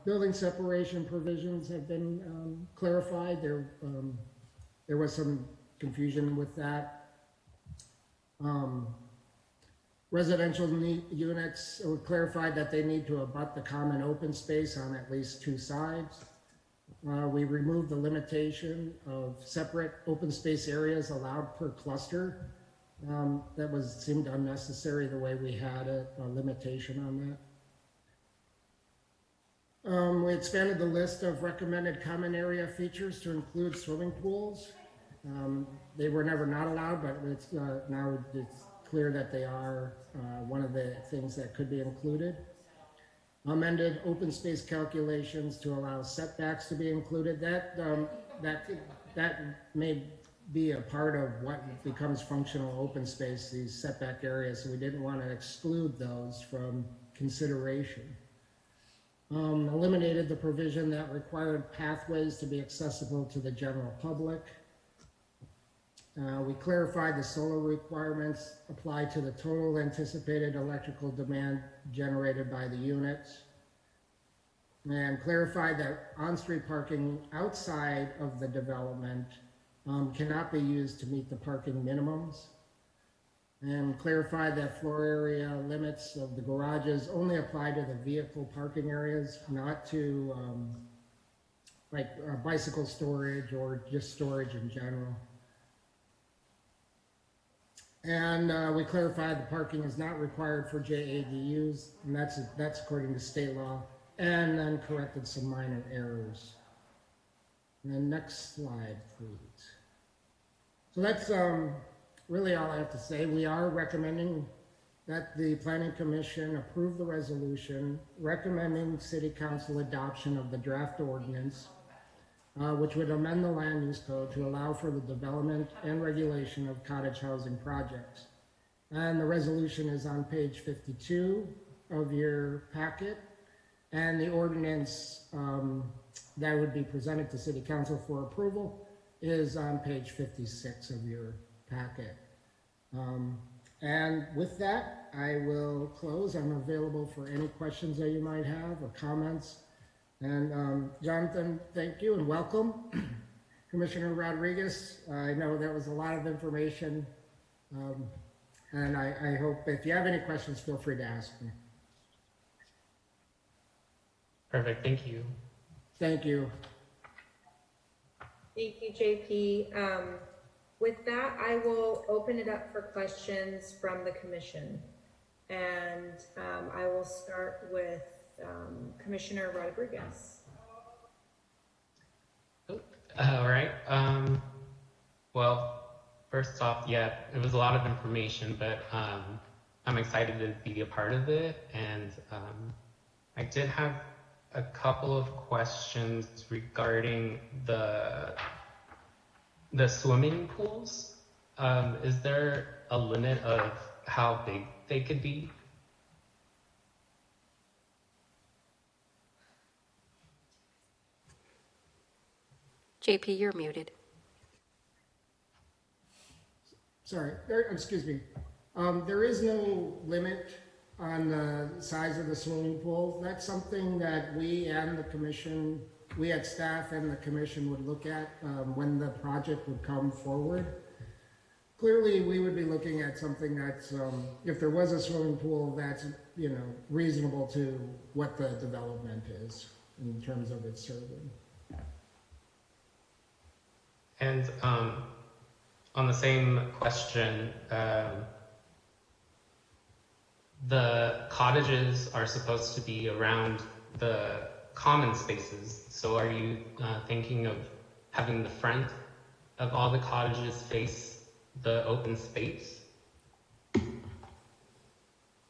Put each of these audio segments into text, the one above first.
Building separation provisions have been clarified. There was some confusion with that. Residential units were clarified that they need to abut the common open space on at least 2 sides. We removed the limitation of separate open space areas allowed per cluster. That seemed unnecessary the way we had a limitation on that. We expanded the list of recommended common area features to include swimming pools. They were never not allowed, but now it's clear that they are one of the things that could be included. Amended open space calculations to allow setbacks to be included. That may be a part of what becomes functional open space, these setback areas. So we didn't want to exclude those from consideration. Eliminated the provision that required pathways to be accessible to the general public. We clarified the solar requirements apply to the total anticipated electrical demand generated by the units, and clarified that on-street parking outside of the development cannot be used to meet the parking minimums, and clarified that floor area limits of the garages only apply to the vehicle parking areas, not to bicycle storage or just storage in general. And we clarified the parking is not required for JADUs, and that's according to state law, and then corrected some minor errors. And then next slide, please. So that's really all I have to say. We are recommending that the Planning Commission approve the resolution recommending City Council adoption of the draft ordinance, which would amend the land use code to allow for the development and regulation of cottage housing projects. And the resolution is on page 52 of your packet, and the ordinance that would be presented to City Council for approval is on page 56 of your packet. And with that, I will close. I'm available for any questions that you might have or comments. And Jonathan, thank you and welcome. Commissioner Rodriguez, I know that was a lot of information, and I hope if you have any questions, feel free to ask me. Perfect, thank you. Thank you. Thank you, JP. With that, I will open it up for questions from the commission. And I will start with Commissioner Rodriguez. All right. Well, first off, yeah, it was a lot of information, but I'm excited to be a part of it. And I did have a couple of questions regarding the swimming pools. Is there a limit of how big they could be? JP, you're muted. Sorry, excuse me. There is no limit on the size of the swimming pool. That's something that we and the commission, we at staff and the commission would look at when the project would come forward. Clearly, we would be looking at something that's, if there was a swimming pool, that's, you know, reasonable to what the development is in terms of its serving. And on the same question, the cottages are supposed to be around the common spaces. So are you thinking of having the front of all the cottages face the open space?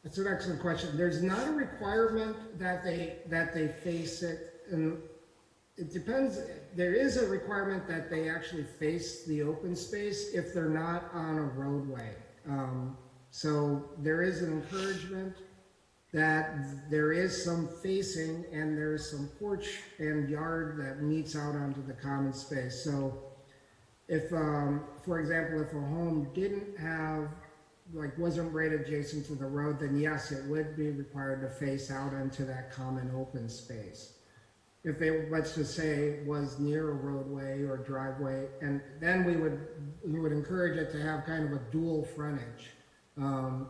That's an excellent question. There's not a requirement that they face it, and it depends. There is a requirement that they actually face the open space if they're not on a roadway. So there is an encouragement that there is some facing and there's some porch and yard that meets out onto the common space. So if, for example, if a home didn't have like wasn't right adjacent to the road, then yes, it would be required to face out into that common open space. If it, let's just say, was near a roadway or driveway, and then we would encourage it to have kind of a dual frontage,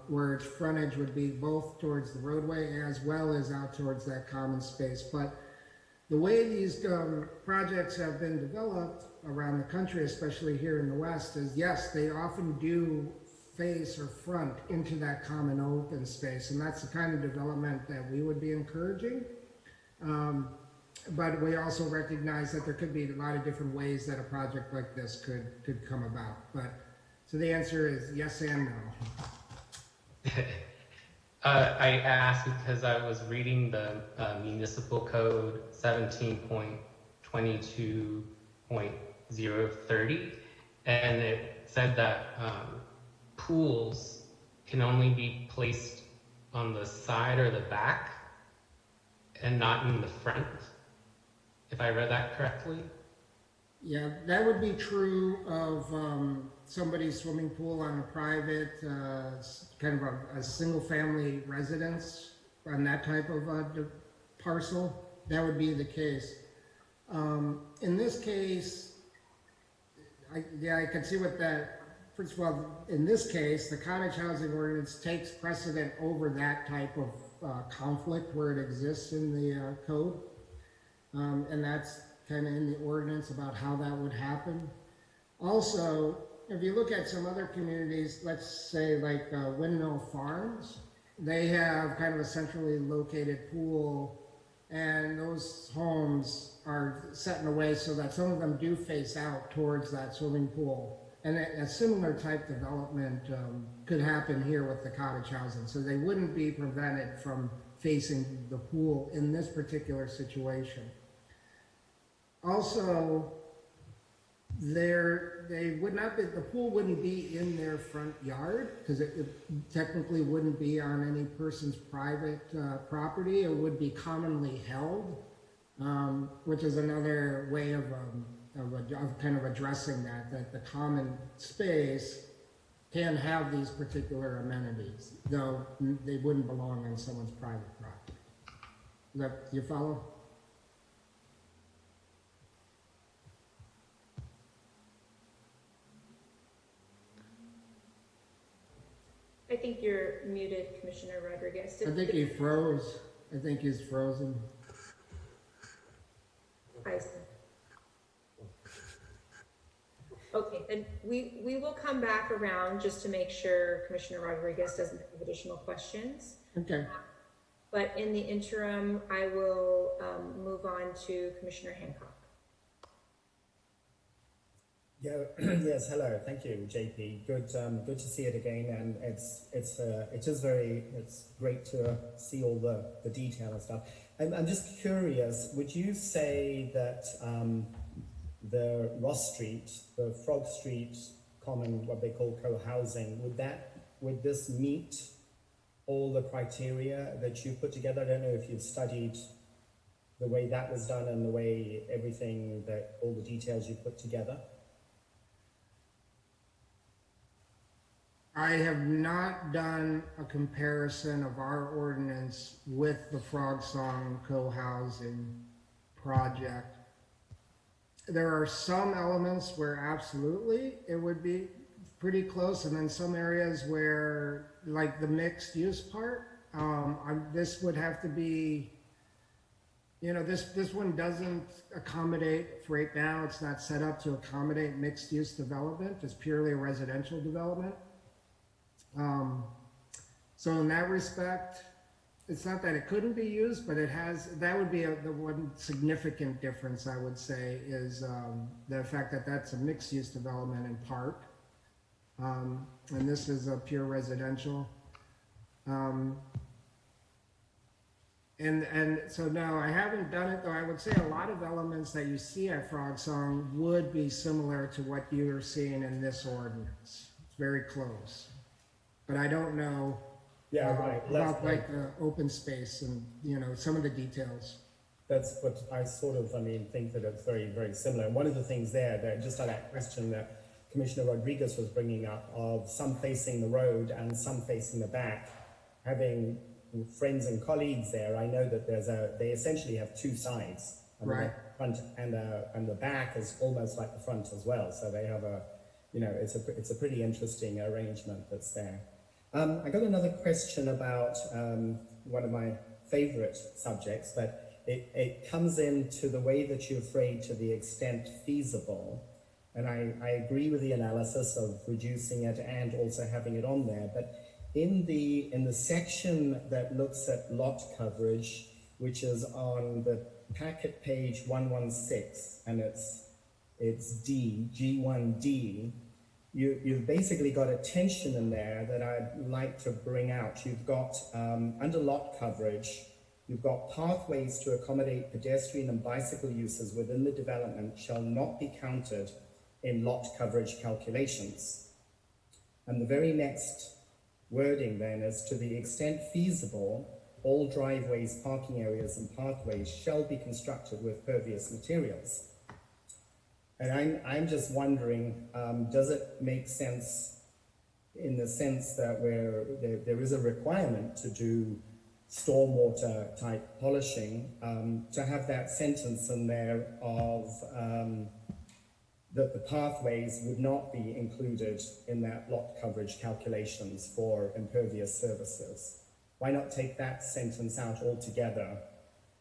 where its frontage would be both towards the roadway as well as out towards that common space. But the way these projects have been developed around the country, especially here in the West, is yes, they often do face or front into that common open space, and that's the kind of development that we would be encouraging. But we also recognize that there could be a lot of different ways that a project like this could come about. But so the answer is yes and no. I asked because I was reading the municipal code 17.22.030, and it said that pools can only be placed on the side or the back and not in the front, if I read that correctly. Yeah, that would be true of somebody's swimming pool on a private, kind of a single-family residence on that type of parcel. That would be the case. In this case, I can see what that. First of all, in this case, the cottage housing ordinance takes precedent over that type of conflict where it exists in the code, and that's kind of in the ordinance about how that would happen. Also, if you look at some other communities, let's say like Windmill Farms, they have kind of a centrally located pool, and those homes are set in a way so that some of them do face out towards that swimming pool. And a similar type development could happen here with the cottage housing. So they wouldn't be prevented from facing the pool in this particular situation. Also, they would not be, the pool wouldn't be in their front yard because it technically wouldn't be on any person's private property. It would be commonly held, which is another way of kind of addressing that the common space can have these particular amenities, though they wouldn't belong on someone's private property. Do you follow? I think you're muted, Commissioner Rodriguez. I think he froze. I think he's frozen. I see. Okay, and we will come back around just to make sure Commissioner Rodriguez doesn't have additional questions. Okay. But in the interim, I will move on to Commissioner Hancock. Yeah, yes, hello, thank you, JP. Good to see it again, and it's great to see all the detail and stuff. I'm just curious, would you say that the Ross Street, the Frog Street common, what they call co-housing, would this meet all the criteria that you put together? I don't know if you've studied the way that was done and the way everything, that all the details you put together. I have not done a comparison of our ordinance with the Frog Song co-housing project. There are some elements where absolutely it would be pretty close, and then some areas where, like the mixed use part, this would have to be, you know, this one doesn't accommodate, for right now, it's not set up to accommodate mixed use development. It's purely a residential development. So in that respect, it's not that it couldn't be used, but it has, that would be the one significant difference, I would say, is the fact that that's a mixed use development in part. And this is a pure residential. And so no, I haven't done it, though I would say a lot of elements that you see at Frog Song would be similar to what you're seeing in this ordinance. It's very close. But I don't know about like the open space and, you know, some of the details. That's what I sort of, think that it's very, very similar. And one of the things there, that just on that question, that Commissioner Rodriguez was bringing up of some facing the road and some facing the back. Having friends and colleagues there, I know that they essentially have two sides. I mean, Right. the front and the back is almost like the front as well. So they have it's a pretty interesting arrangement that's there. I got another question about one of my favorite subjects, but it comes into the way that you're afraid to the extent feasible. And I agree with the analysis of reducing it and also having it on there. But in the section that looks at lot coverage, which is on the packet page 116, and it's G1D, you've basically got a tension in there that I'd like to bring out. You've got, under lot coverage, you've got pathways to accommodate pedestrian and bicycle uses within the development shall not be counted in lot coverage calculations. And the very next wording then is, to the extent feasible, all driveways, parking areas and pathways shall be constructed with pervious materials. And I'm just wondering, does it make sense in the sense that where there is a requirement to do stormwater type polishing, to have that sentence in there of that the pathways would not be included in that lot coverage calculations for impervious services? Why not take that sentence out altogether,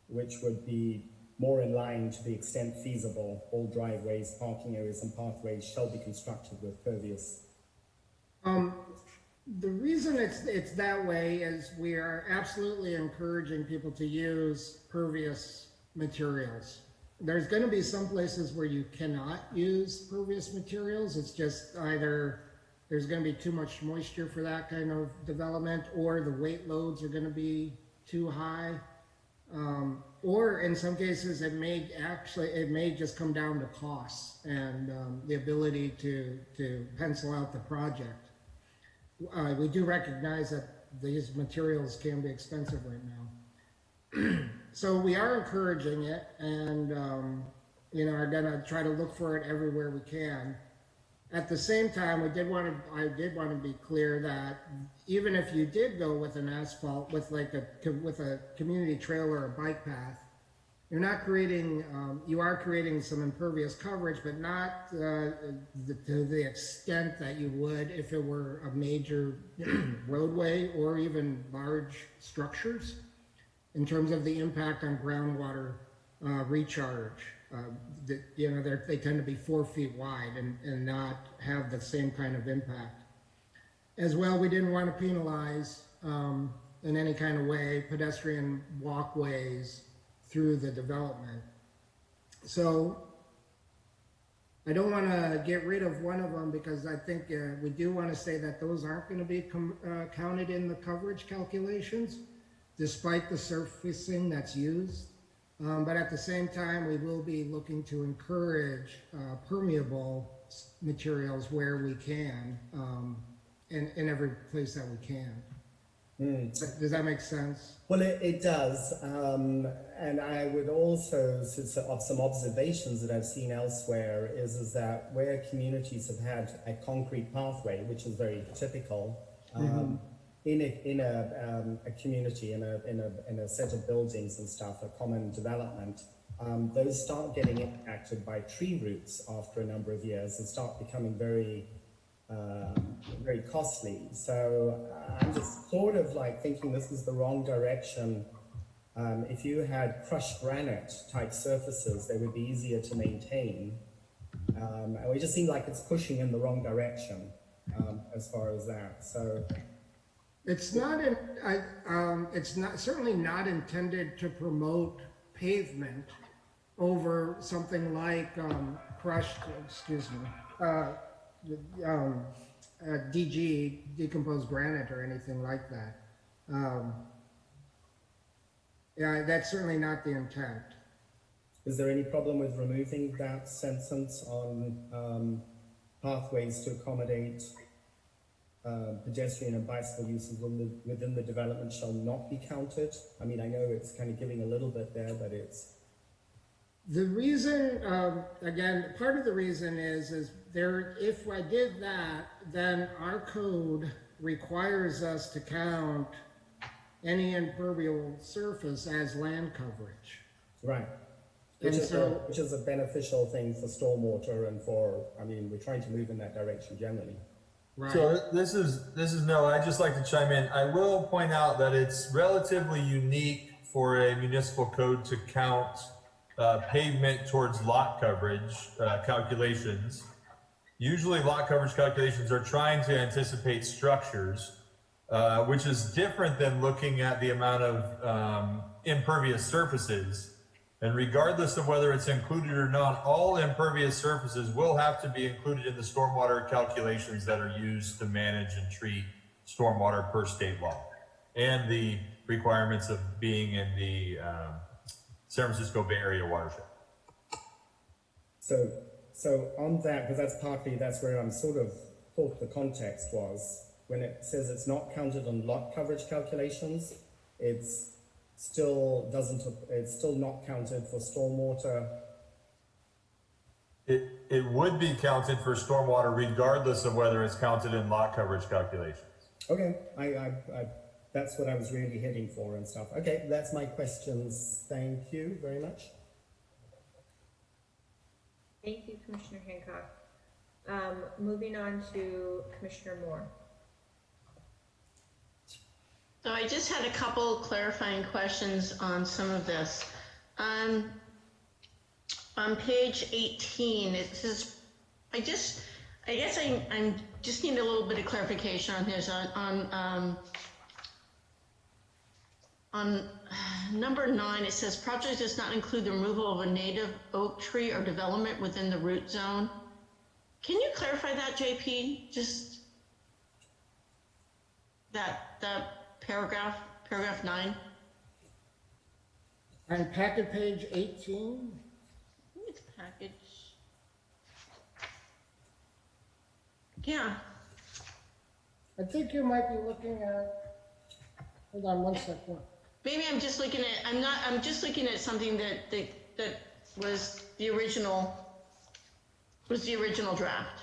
which would be more in line to the extent feasible, all driveways, parking areas and pathways shall be constructed with pervious? The reason it's that way is we are absolutely encouraging people to use pervious materials. There's going to be some places where you cannot use pervious materials. It's just either there's going to be too much moisture for that kind of development, or the weight loads are going to be too high. Or in some cases, it may just come down to costs and the ability to pencil out the project. We do recognize that these materials can be expensive right now. So we are encouraging it, and are going to try to look for it everywhere we can. At the same time, I did want to be clear that even if you did go with an asphalt with a community trail or a bike path, you're not creating. You are creating some impervious coverage, but not to the extent that you would if it were a major roadway or even large structures, in terms of the impact on groundwater recharge. They tend to be 4 feet wide and not have the same kind of impact. As well, we didn't want to penalize in any kind of way pedestrian walkways through the development. So I don't want to get rid of one of them, because I think we do want to say that those aren't going to be counted in the coverage calculations, despite the surfacing that's used. But at the same time, we will be looking to encourage permeable materials where we can, in every place that we can. Does that make sense? Well, it does. And I would also, of some observations that I've seen elsewhere, is that where communities have had a concrete pathway, which is very typical, in a community, in a set of buildings and stuff, a common development, those start getting impacted by tree roots after a number of years and start becoming very costly. So I'm just sort of like thinking this is the wrong direction. If you had crushed granite type surfaces, they would be easier to maintain. And it just seems like it's pushing in the wrong direction as far as that. So it's not certainly not intended to promote pavement over something like crushed, decomposed granite or anything like that. Yeah, that's certainly not the intent. Is there any problem with removing that sentence on pathways to accommodate pedestrian and bicycle uses within the development shall not be counted? I mean, I know it's kind of giving a little bit there, but it's... The reason, again, part of the reason is there, if I did that, then our code requires us to count any impermeable surface as land coverage. Right. And so, Which is a beneficial thing for stormwater and for, I mean, we're trying to move in that direction generally. right, So this is Noah. I'd just like to chime in. I will point out that it's relatively unique for a municipal code to count pavement towards lot coverage calculations. Usually lot coverage calculations are trying to anticipate structures, which is different than looking at the amount of impervious surfaces. And regardless of whether it's included or not, all impervious surfaces will have to be included in the stormwater calculations that are used to manage and treat stormwater per state law, and the requirements of being in the San Francisco Bay Area watershed. So on that, because that's where I'm sort of thought the context was, when it says it's not counted on lot coverage calculations, it's still not counted for stormwater. It would be counted for stormwater regardless of whether it's counted in lot coverage calculations. Okay, I that's what I was really heading for and stuff. Okay, that's my questions. Thank you very much. Thank you, Commissioner Hancock. Moving on to Commissioner Moore. So I just had a couple clarifying questions on some of this. On page 18, it says, I guess I'm just need a little bit of clarification on this. On number 9, it says project does not include the removal of a native oak tree or development within the root zone. Can you clarify that, JP? Just that paragraph 9. on packet page 18, I think it's package. Yeah. I think you might be looking at, hold on one second. Maybe I'm just looking at, I'm just looking at something that was the original draft.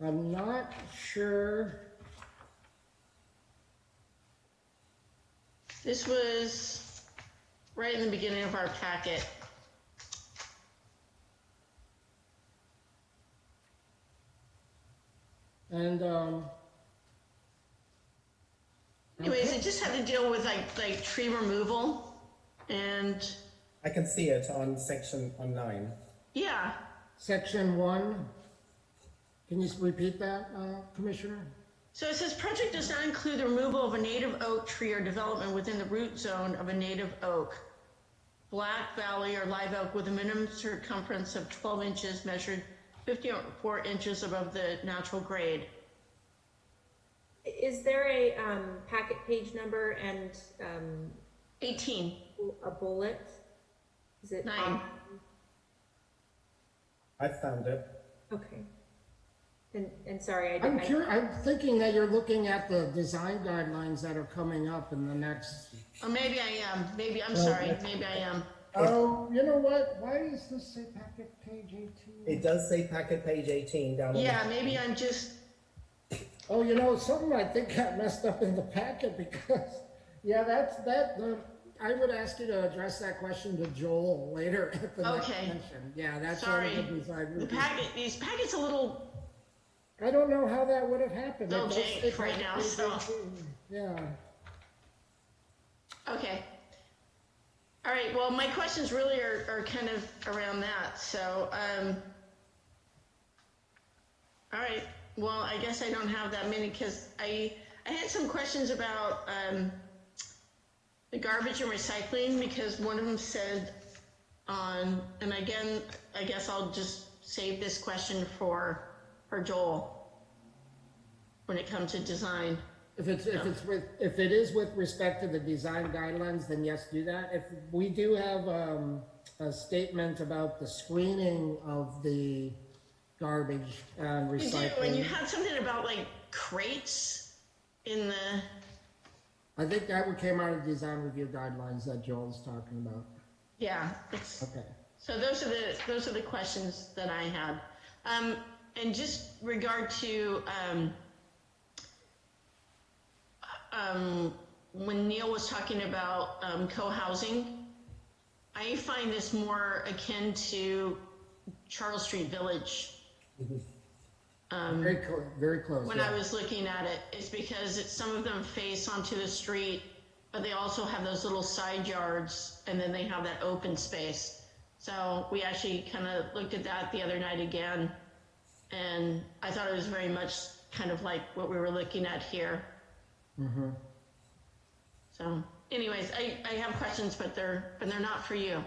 I'm not sure. This was right in the beginning of our packet. And, Anyways, it just had to deal with like tree removal and I can see it on section 9. yeah. section 1, can you repeat that, Commissioner? So it says project does not include the removal of a native oak tree or development within the root zone of a native oak, black valley or live oak with a minimum circumference of 12 inches measured 54 inches above the natural grade. Is there a packet page number and 18. a bullet? Is it 9. I found it. Okay. And sorry, I'm thinking that you're looking at the design guidelines that are coming up in the next. Oh, maybe I am. Maybe I'm sorry. Maybe I am. Oh, you know what? Why does this say packet page 18? It does say packet page 18 down on Yeah, maybe I'm just. Oh, you know, something I think got messed up in the packet because, yeah, I would ask you to address that question to Joel later at the next Okay. session. Yeah, that's Sorry. sort of the design. The packet. These packets a little. I don't know how that would have happened. No, It does Jake, say right packet now, page so. 18. Yeah. Okay. All right. Well, my questions really are kind of around that. So, all right. Well, I guess I don't have that many because I had some questions about the garbage and recycling because one of them said and again, I guess I'll just save this question for Joel when it comes to design. If it is with respect to the design guidelines, then yes, do that. If we do have a statement about the screening of the garbage and You do, recycling. and you had something about like crates in the. I think that came out of design review guidelines that Joel's talking about. Yeah, it's, Okay. so those are the questions that I had. And just regard to, when Neil was talking about co-housing, I find this more akin to Charles Street Village. Very close. When yeah. I was looking at it, it's because some of them face onto the street, but they also have those little side yards, and then they have that open space. So we actually kind of looked at that the other night again, and I thought it was very much kind of like what we were looking at here. Mm-hmm. So anyways, I have questions, but they're not for you.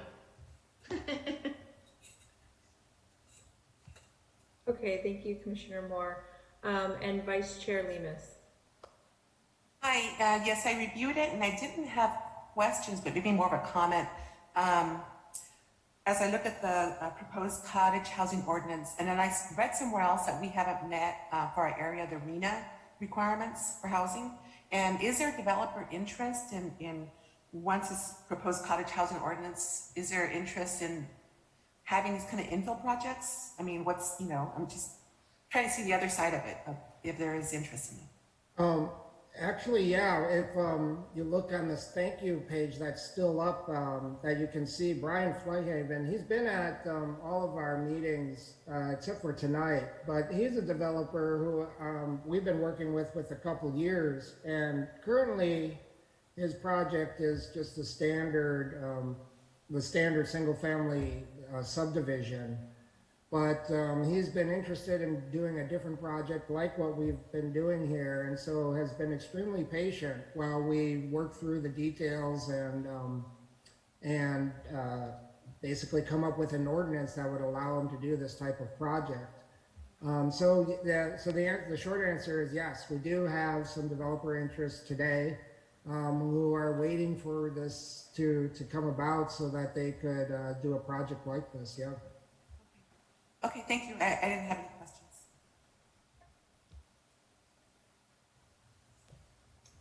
Okay, thank you, Commissioner Moore. And Vice Chair Lemus. Hi, yes, I reviewed it and I didn't have questions, but maybe more of a comment. As I look at the proposed cottage housing ordinance, and then I read somewhere else that we haven't met for our area, the RENA requirements for housing. And is there developer interest in once this proposed cottage housing ordinance, is there interest in having these kind of infill projects? I mean, what's, I'm just trying to see the other side of it, if there is interest in it. Actually, yeah, if you look on this thank you page that's still up, that you can see Brian Flyhaven, he's been at all of our meetings except for tonight, but he's a developer who we've been working with a couple years, and currently his project is just the standard single family subdivision. But he's been interested in doing a different project like what we've been doing here, and so has been extremely patient while we work through the details and basically come up with an ordinance that would allow him to do this type of project. So the short answer is yes, we do have some developer interest today who are waiting for this to come about so that they could do a project like this. Yeah. Okay, thank you. I didn't have any questions.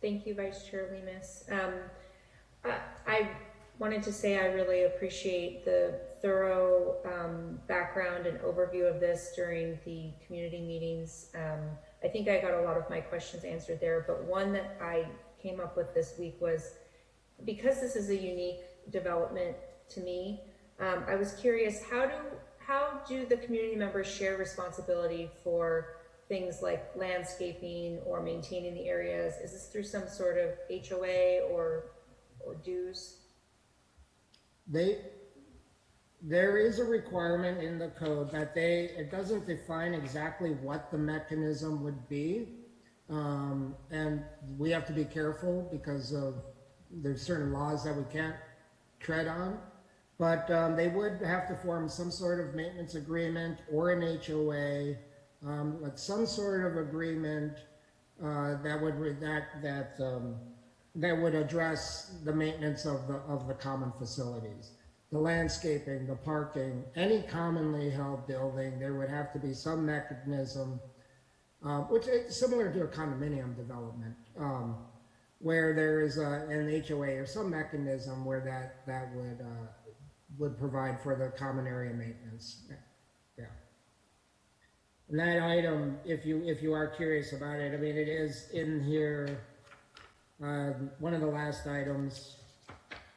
Thank you, Vice Chair Lemus. I wanted to say I really appreciate the thorough background and overview of this during the community meetings. I think I got a lot of my questions answered there, but one that I came up with this week was, because this is a unique development to me, I was curious, how do the community members share responsibility for things like landscaping or maintaining the areas? Is this through some sort of HOA or dues? There is a requirement in the code that it doesn't define exactly what the mechanism would be. And we have to be careful because there's certain laws that we can't tread on. But they would have to form some sort of maintenance agreement or an HOA, like some sort of agreement that would address the maintenance of the common facilities, the landscaping, the parking, any commonly held building. There would have to be some mechanism, which is similar to a condominium development, where there is an HOA or some mechanism where that would provide for the common area maintenance. Yeah. And that item, if you are curious about it, I mean, it is in here. One of the last items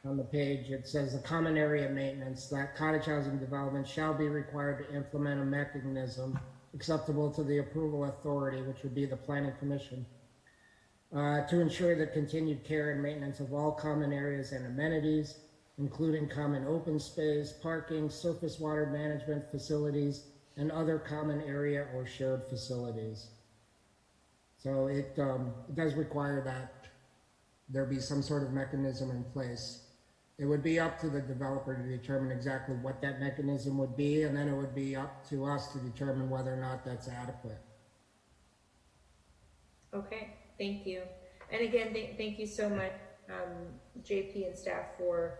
on the page, it says the common area maintenance, that cottage housing development shall be required to implement a mechanism acceptable to the approval authority, which would be the planning commission, to ensure the continued care and maintenance of all common areas and amenities, including common open space, parking, surface water management facilities, and other common area or shared facilities. So it does require that there be some sort of mechanism in place. It would be up to the developer to determine exactly what that mechanism would be, and then it would be up to us to determine whether or not that's adequate. Okay, thank you. And again, thank you so much, JP and staff, for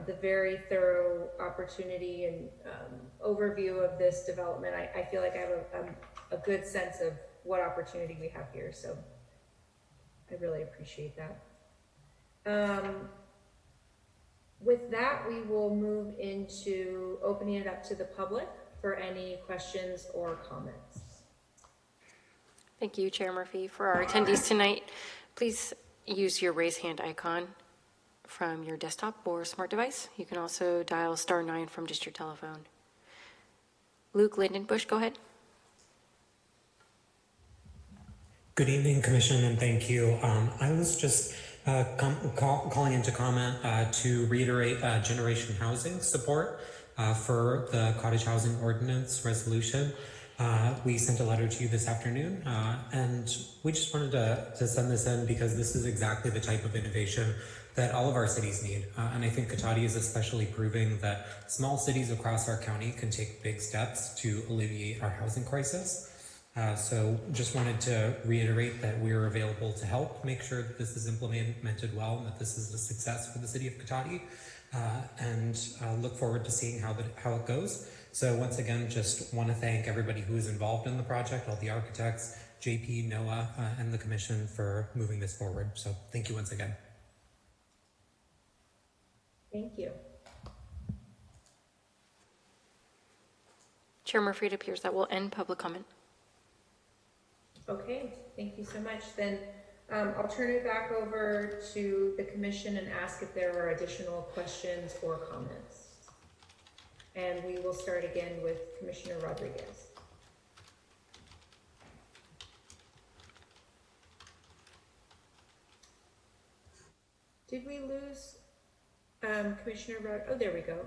the very thorough opportunity and overview of this development. I feel like I have a good sense of what opportunity we have here, so I really appreciate that. With that, we will move into opening it up to the public for any questions or comments. Thank you, Chair Murphy. For our attendees tonight, please use your raise hand icon from your desktop or smart device. You can also dial *9 from just your telephone. Luke Lindenbush, go ahead. Good evening, Commission, and thank you. I was just calling in to comment to reiterate generation housing support for the cottage housing ordinance resolution. We sent a letter to you this afternoon, and we just wanted to send this in because this is exactly the type of innovation that all of our cities need. And I think Cotati is especially proving that small cities across our county can take big steps to alleviate our housing crisis. So just wanted to reiterate that we are available to help make sure that this is implemented well and that this is a success for the city of Cotati, and look forward to seeing how it goes. So once again, just want to thank everybody who is involved in the project, all the architects, JP, Noah, and the commission for moving this forward. So thank you once again. Thank you. Chair Murphy, it appears that will end public comment. Okay, thank you so much. Then I'll turn it back over to the commission and ask if there are additional questions or comments. And we will start again with Commissioner Rodriguez. Did we lose Commissioner oh, there we go.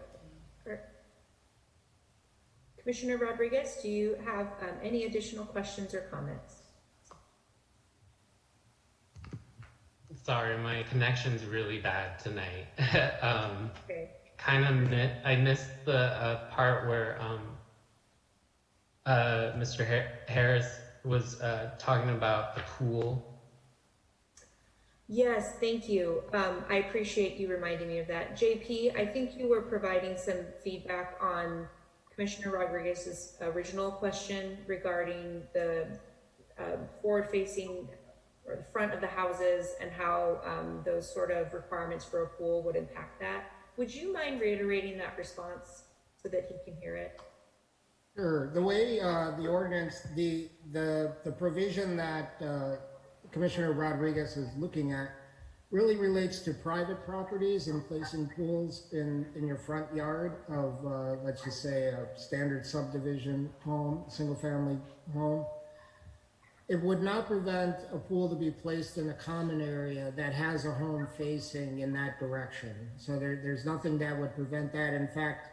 Commissioner Rodriguez, do you have any additional questions or comments? Sorry, my connection's really bad tonight. Okay. I missed the part where Mr. Harris was talking about the pool. Yes, thank you. I appreciate you reminding me of that. JP, I think you were providing some feedback on Commissioner Rodriguez's original question regarding the forward-facing or the front of the houses and how those sort of requirements for a pool would impact that. Would you mind reiterating that response so that he can hear it? Sure. The way the ordinance, the provision that Commissioner Rodriguez is looking at really relates to private properties and placing pools in your front yard of, let's just say, a standard subdivision home, single-family home. It would not prevent a pool to be placed in a common area that has a home facing in that direction. So there's nothing that would prevent that. In fact,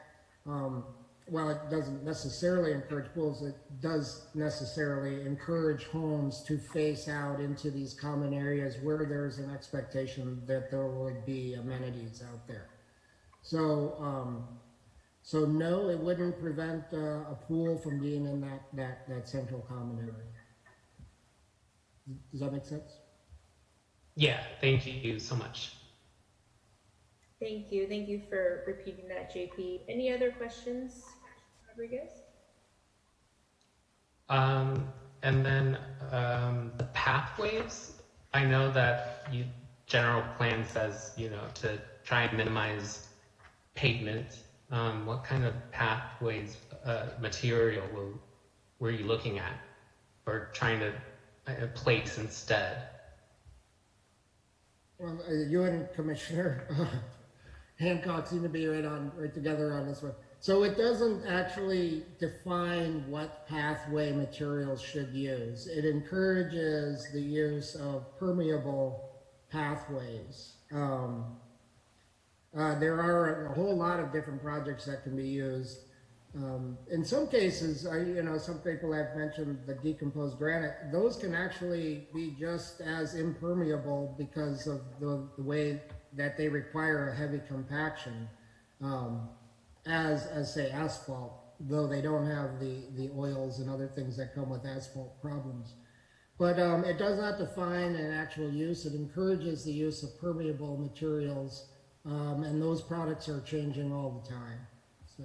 while it doesn't necessarily encourage pools, it does necessarily encourage homes to face out into these common areas where there's an expectation that there would be amenities out there. So, so no, it wouldn't prevent a pool from being in that central common area. Does that make sense? Yeah, thank you so much. Thank you. Thank you for repeating that, JP. Any other questions, Rodriguez? And then the pathways, I know that general plan says, to try and minimize pavement. What kind of pathways material were you looking at or trying to place instead? Well, you and Commissioner Hancock seem to be right together on this one. So it doesn't actually define what pathway materials should use. It encourages the use of permeable pathways. There are a whole lot of different projects that can be used. In some cases, some people have mentioned the decomposed granite. Those can actually be just as impermeable because of the way that they require a heavy compaction as say asphalt, though they don't have the oils and other things that come with asphalt problems. But it does not define an actual use. It encourages the use of permeable materials, and those products are changing all the time. So.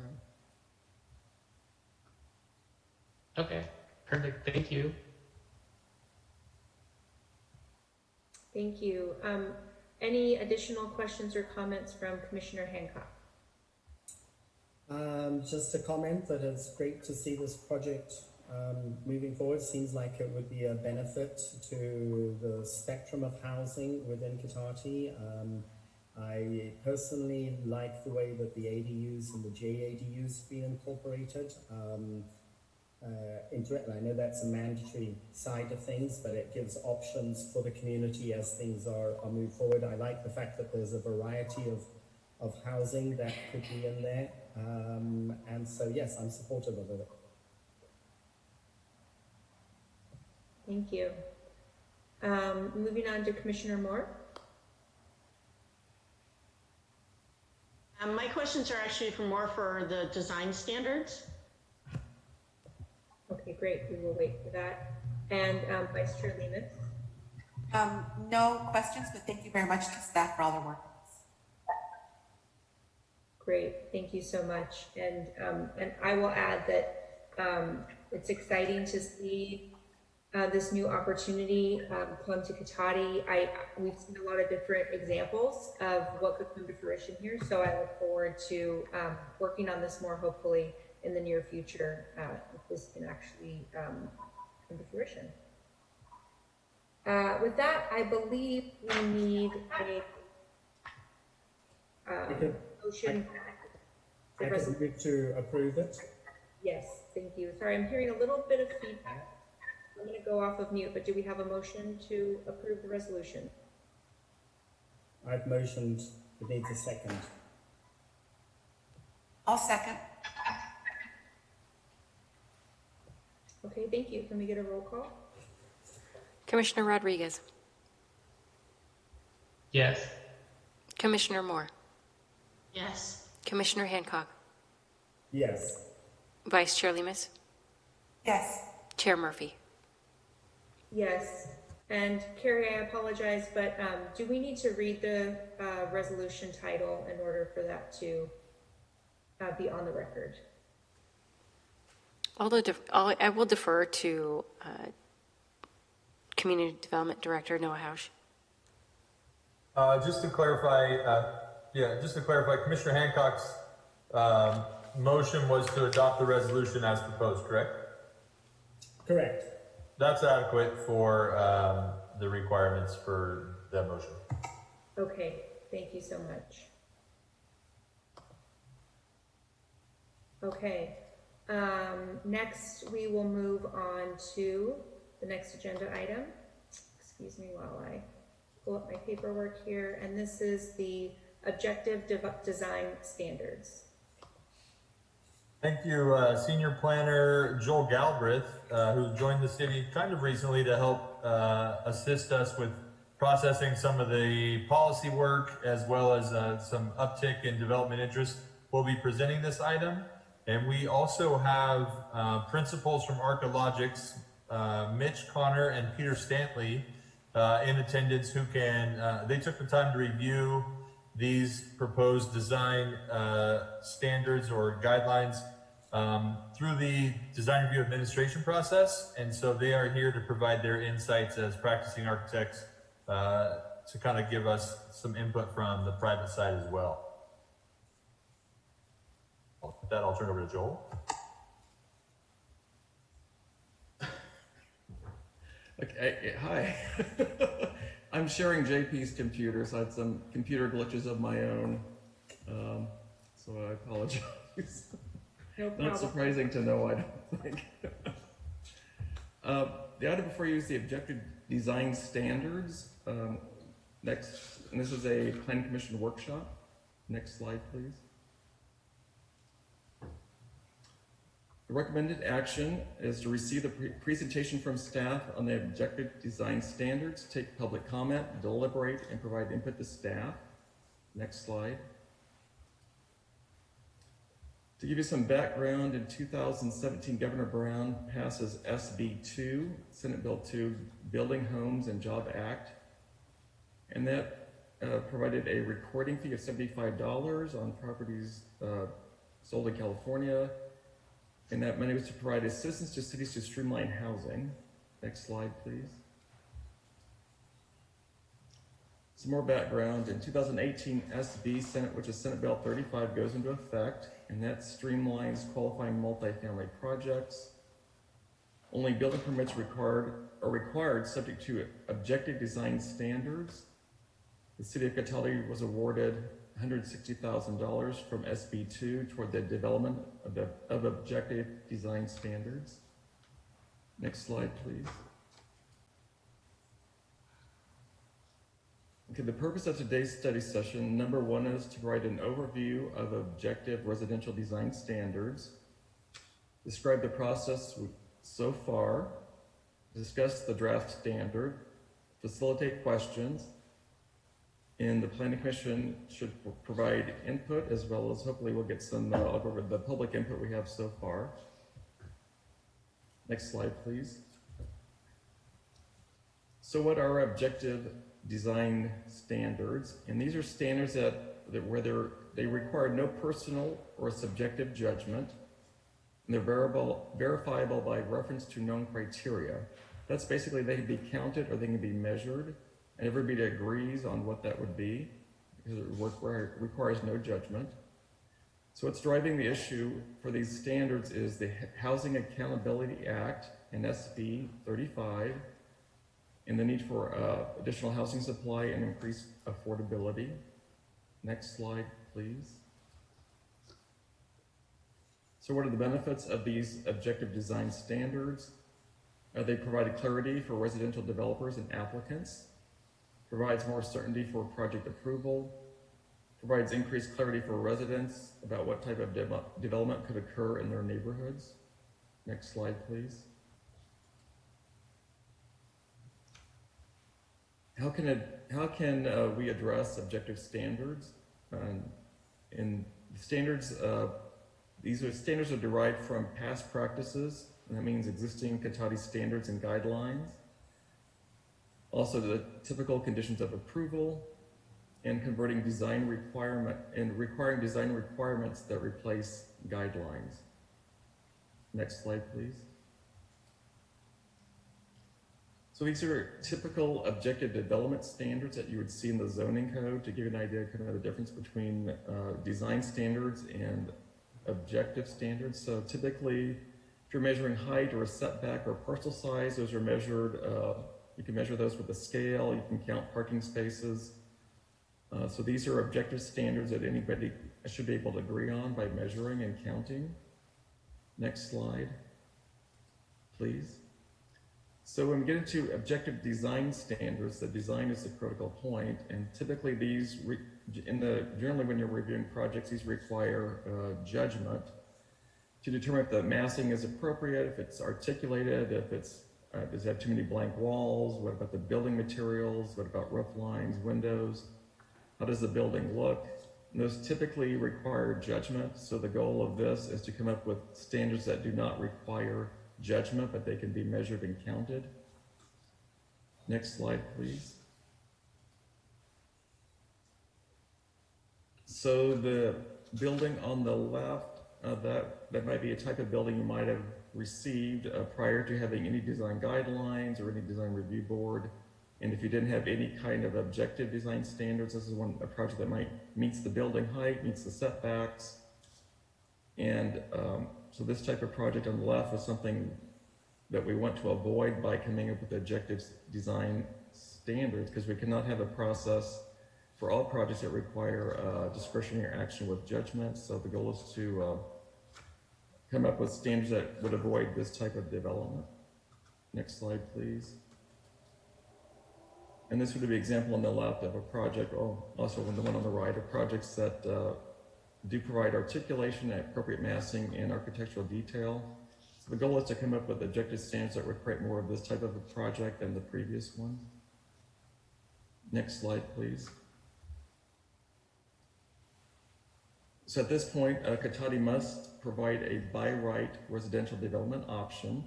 Okay, perfect. Thank you. Thank you. Any additional questions or comments from Commissioner Hancock? Just a comment that it's great to see this project moving forward. Seems like it would be a benefit to the spectrum of housing within Kitati. I personally like the way that the ADUs and the JADUs have been incorporated into it. And I know that's a mandatory side of things, but it gives options for the community as things are moved forward. I like the fact that there's a variety of housing that could be in there. And so, yes, I'm supportive of it. Thank you. Moving on to Commissioner Moore. My questions are actually more for the design standards. Okay, great. We will wait for that. And Vice Chair Lemus. No questions, but thank you very much to staff for all their work. Great, thank you so much. And I will add that it's exciting to see this new opportunity come to Kitati. We've seen a lot of different examples of what could come to fruition here, so I look forward to working on this more, hopefully in the near future, if this can actually come to fruition. With that, I believe we need a motion. I can move to approve it. Yes, thank you. Sorry, I'm hearing a little bit of feedback. I'm going to go off of mute, but do we have a motion to approve the resolution? I've motioned. It needs a second. I'll second. Okay, thank you. Can we get a roll call? Commissioner Rodriguez. Yes. Commissioner Moore. Yes. Commissioner Hancock. Yes. Vice Chair Lemus. Yes. Chair Murphy. Yes. And Carrie, I apologize, but do we need to read the resolution title in order for that to be on the record? Although I will defer to Community Development Director Noah Hausch. Just to clarify, Commissioner Hancock's motion was to adopt the resolution as proposed, correct? Correct. That's adequate for the requirements for that motion. Okay, thank you so much. Okay, next we will move on to the next agenda item. Excuse me while I pull up my paperwork here, and this is the objective design standards. Thank you, Senior Planner Joel Galbraith, who joined the city kind of recently to help assist us with processing some of the policy work as well as some uptick in development interest. We'll be presenting this item. And we also have principals from Articulation, Mitch Connor and Peter Stantley in attendance who can, they took the time to review these proposed design standards or guidelines through the design review administration process. And so they are here to provide their insights as practicing architects to kind of give us some input from the private side as well. With that, I'll turn it over to Joel. Okay, hi. I'm sharing JP's computer, so I had some computer glitches of my own, so I apologize. No problem. Not surprising to know, I don't think. The item before you is the objective design standards. Next, and this is a Planning Commission workshop. Next slide, please. The recommended action is to receive the presentation from staff on the objective design standards, take public comment, deliberate, and provide input to staff. Next slide. To give you some background, in 2017, Governor Brown passes SB 2, Senate Bill 2, Building Homes and Job Act, and that provided a recording fee of $75 on properties sold in California. And that money was to provide assistance to cities to streamline housing. Next slide, please. Some more background. In 2018, SB Senate, which is Senate Bill 35, goes into effect, and that streamlines qualifying multifamily projects. Only building permits are required subject to objective design standards. The city of Cataldi was awarded $160,000 from SB2 toward the development of objective design standards. Next slide, please. Okay, the purpose of today's study session, number one, is to provide an overview of objective residential design standards, describe the process so far, discuss the draft standard, facilitate questions, and the Planning Commission should provide input, as well as hopefully we'll get some, I'll go over the public input we have so far. Next slide, please. So what are objective design standards? And these are standards where they require no personal or subjective judgment, and they're verifiable by reference to known criteria. That's basically they can be counted or they can be measured, and everybody agrees on what that would be because it requires no judgment. So what's driving the issue for these standards is the Housing Accountability Act and SB 35, and the need for additional housing supply and increased affordability. Next slide, please. So what are the benefits of these objective design standards? They provide clarity for residential developers and applicants, provides more certainty for project approval, provides increased clarity for residents about what type of development could occur in their neighborhoods. Next slide, please. How can we address objective standards? In standards, these standards are derived from past practices, and that means existing Cotati standards and guidelines. Also, the typical conditions of approval, and converting design requiring design requirements that replace guidelines. Next slide, please. So these are typical objective development standards that you would see in the zoning code to give you an idea kind of the difference between design standards and objective standards. So typically, if you're measuring height or a setback or parcel size, those are measured, you can measure those with a scale, you can count parking spaces. So these are objective standards that anybody should be able to agree on by measuring and counting. Next slide, please. So when we get into objective design standards, the design is the critical point, and typically these, generally when you're reviewing projects, these require judgment to determine if the massing is appropriate, if it's articulated, if it's, does it have too many blank walls, what about the building materials, what about roof lines, windows, how does the building look? And those typically require judgment, so the goal of this is to come up with standards that do not require judgment, but they can be measured and counted. Next slide, please. So the building on the left, that might be a type of building you might have received prior to having any design guidelines or any design review board. And if you didn't have any kind of objective design standards, this is a project that meets the building height, meets the setbacks. And so this type of project on the left is something that we want to avoid by coming up with objective design standards, because we cannot have a process for all projects that require discretionary action with judgment. So the goal is to come up with standards that would avoid this type of development. Next slide, please. And this would be an example on the left of a project, also the one on the right, of projects that do provide articulation, appropriate massing, and architectural detail. So the goal is to come up with objective standards that would create more of this type of a project than the previous one. Next slide, please. So at this point, Cotati must provide a by right residential development option,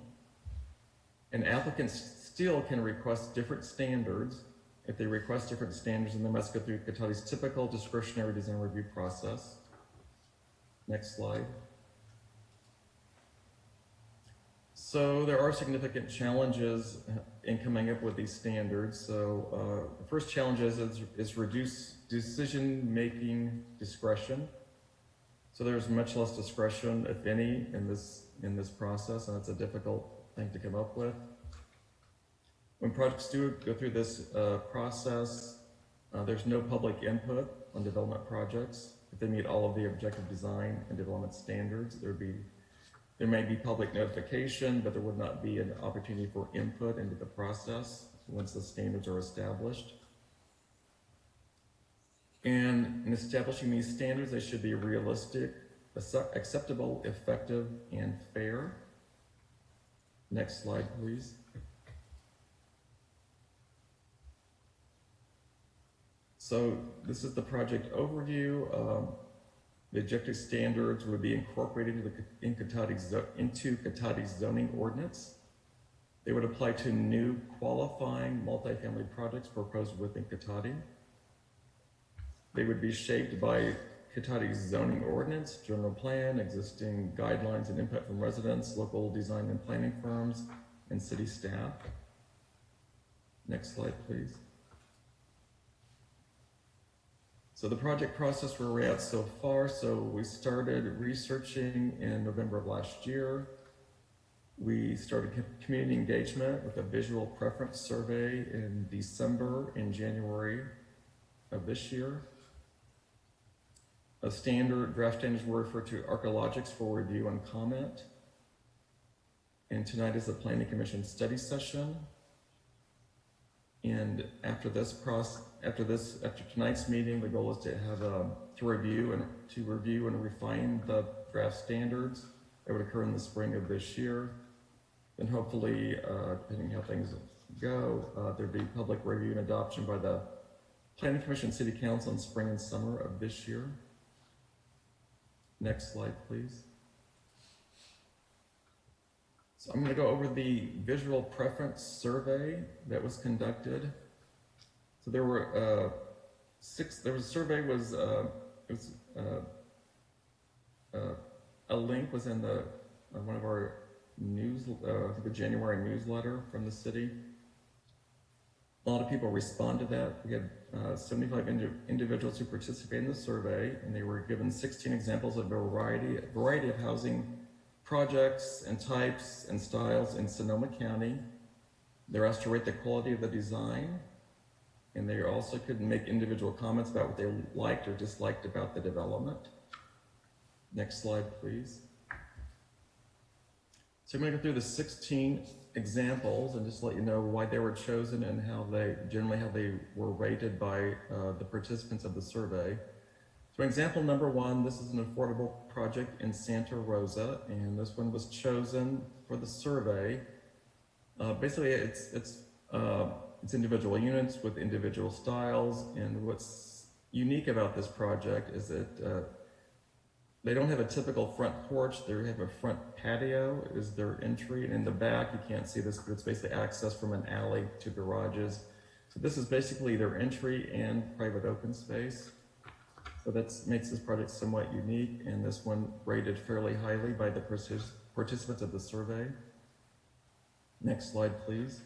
and applicants still can request different standards. If they request different standards, then they must go through Cotati's typical discretionary design review process. Next slide. So there are significant challenges in coming up with these standards. So the first challenge is reduce decision-making discretion. So there's much less discretion, if any, in this process, and it's a difficult thing to come up with. When projects do go through this process, there's no public input on development projects. If they meet all of the objective design and development standards, there may be public notification, but there would not be an opportunity for input into the process once the standards are established. And in establishing these standards, they should be realistic, acceptable, effective, and fair. Next slide, please. So this is the project overview. The objective standards would be incorporated into Compatibility's zoning ordinance. They would apply to new qualifying multifamily projects proposed within Compatibility. They would be shaped by Compatibility's zoning ordinance, general plan, existing guidelines and input from residents, local design and planning firms, and city staff. Next slide, please. So the project process where we're at so far, so we started researching in November of last year. We started community engagement with a visual preference survey in December and January of this year. Draft standards were referred to Articulation for review and comment. And tonight is the Planning Commission study session. And after tonight's meeting, the goal is to have to review and refine the draft standards that would occur in the spring of this year. Then hopefully, depending how things go, there'd be public review and adoption by the Planning Commission City Council in spring and summer of this year. Next slide, please. So I'm going to go over the visual preference survey that was conducted. So there were a link was in one of our the January newsletter from the city. A lot of people responded to that. We had 75 individuals who participated in the survey, and they were given 16 examples of a variety of housing projects and types and styles in Sonoma County. They're asked to rate the quality of the design, and they also could make individual comments about what they liked or disliked about the development. Next slide, please. So I'm going to go through the 16 examples and just let you know why they were chosen and how they were rated by the participants of the survey. So example number one, this is an affordable project in Santa Rosa, and this one was chosen for the survey. Basically, it's individual units with individual styles, and what's unique about this project is that they don't have a typical front porch. They have a front patio is their entry, and in the back, you can't see this, but it's basically access from an alley to garages. So this is basically their entry and private open space. So that makes this project somewhat unique, and this one rated fairly highly by the participants of the survey. Next slide, please.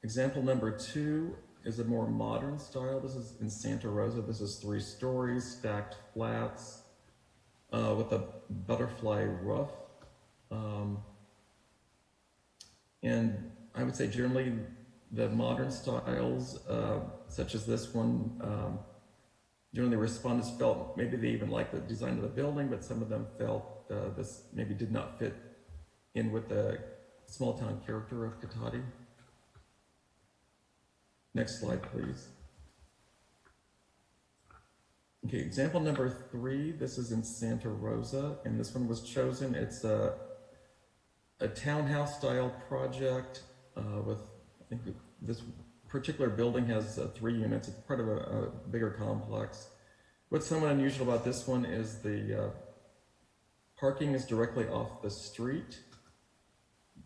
Example number two is a more modern style. This is in Santa Rosa. This is 3 stories, stacked flats, with a butterfly roof. And I would say generally the modern styles, such as this one, generally respondents felt maybe they even liked the design of the building, but some of them felt this maybe did not fit in with the small town character of Compatibility. Next slide, please. Okay, example number 3, this is in Santa Rosa, and this one was chosen. It's a townhouse style project with, I think this particular building has 3 units. It's part of a bigger complex. What's somewhat unusual about this one is the parking is directly off the street,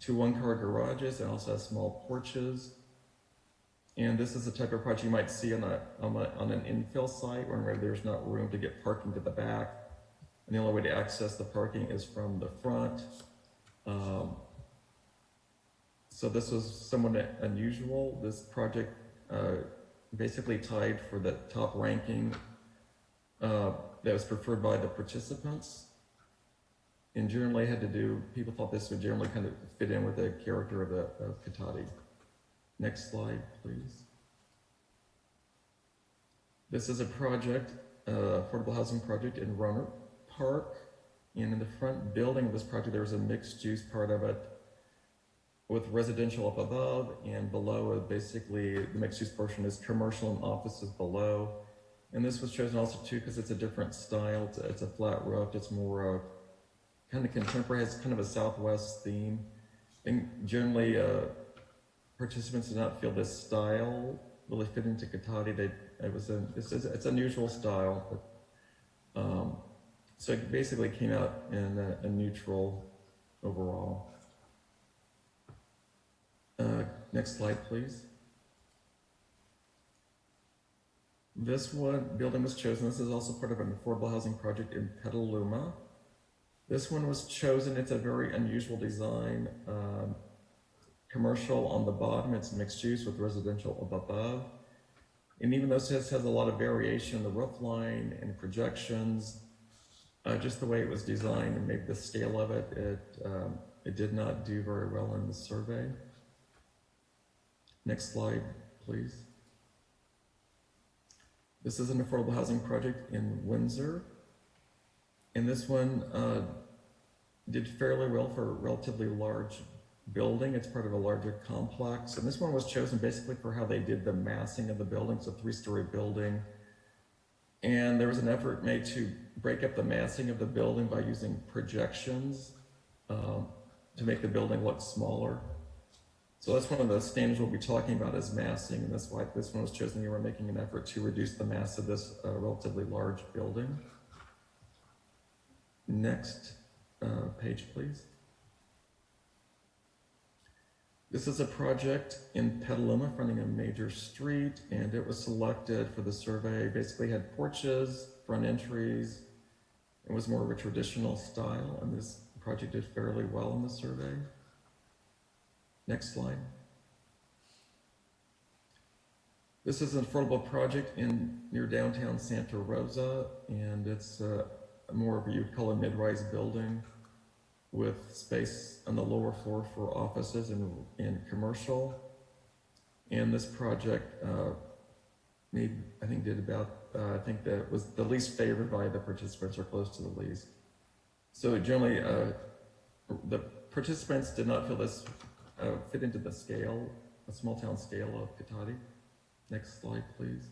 2 one-car garages, and also has small porches. And this is the type of project you might see on an infill site where there's not room to get parking to the back. and the only way to access the parking is from the front. So this was somewhat unusual. This project basically tied for the top ranking that was preferred by the participants. And generally people thought this would generally kind of fit in with the character of Cotati. Next slide, please. This is a project, affordable housing project in Roanoke Park. And in the front building of this project, there was a mixed use part of it with residential up above, and below basically the mixed use portion is commercial and offices below. And this was chosen also too because it's a different style. It's a flat roof. It's more kind of contemporary, has kind of a Southwest theme. And generally, participants did not feel this style really fit into Cotati. It's an unusual style, but so it basically came out in a neutral overall. Next slide, please. This building was chosen. This is also part of an affordable housing project in Petaluma. This one was chosen. It's a very unusual design. Commercial on the bottom, it's mixed use with residential up above. And even though it has a lot of variation in the roof line and projections, just the way it was designed and maybe the scale of it, it did not do very well in the survey. Next slide, please. This is an affordable housing project in Windsor. And this one did fairly well for a relatively large building. It's part of a larger complex. And this one was chosen basically for how they did the massing of the building. It's a 3-story building. And there was an effort made to break up the massing of the building by using projections to make the building look smaller. So that's one of the standards we'll be talking about is massing, and that's why this one was chosen. You were making an effort to reduce the mass of this relatively large building. Next page, please. This is a project in Petaluma fronting a major street, and it was selected for the survey. Basically had porches, front entries. It was more of a traditional style, and this project did fairly well in the survey. Next slide. This is an affordable project near downtown Santa Rosa, and it's more of what you'd call a mid-rise building with space on the lower floor for offices and commercial. And this project did about, I think that was the least favored by the participants or close to the least. So generally, the participants did not feel this fit into the scale, a small town scale of Cotati. Next slide, please.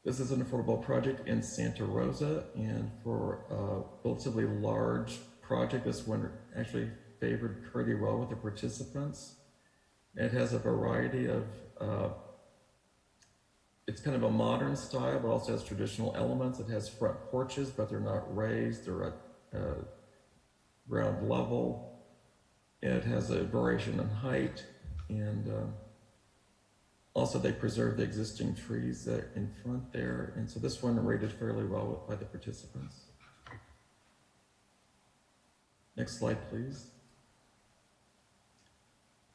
This is an affordable project in Santa Rosa, and for a relatively large project, this one actually favored pretty well with the participants. It has a variety of, it's kind of a modern style, but also has traditional elements. It has front porches, but they're not raised, they're at ground level. It has a variation in height, and also they preserve the existing trees in front there. And so this one rated fairly well by the participants. Next slide, please.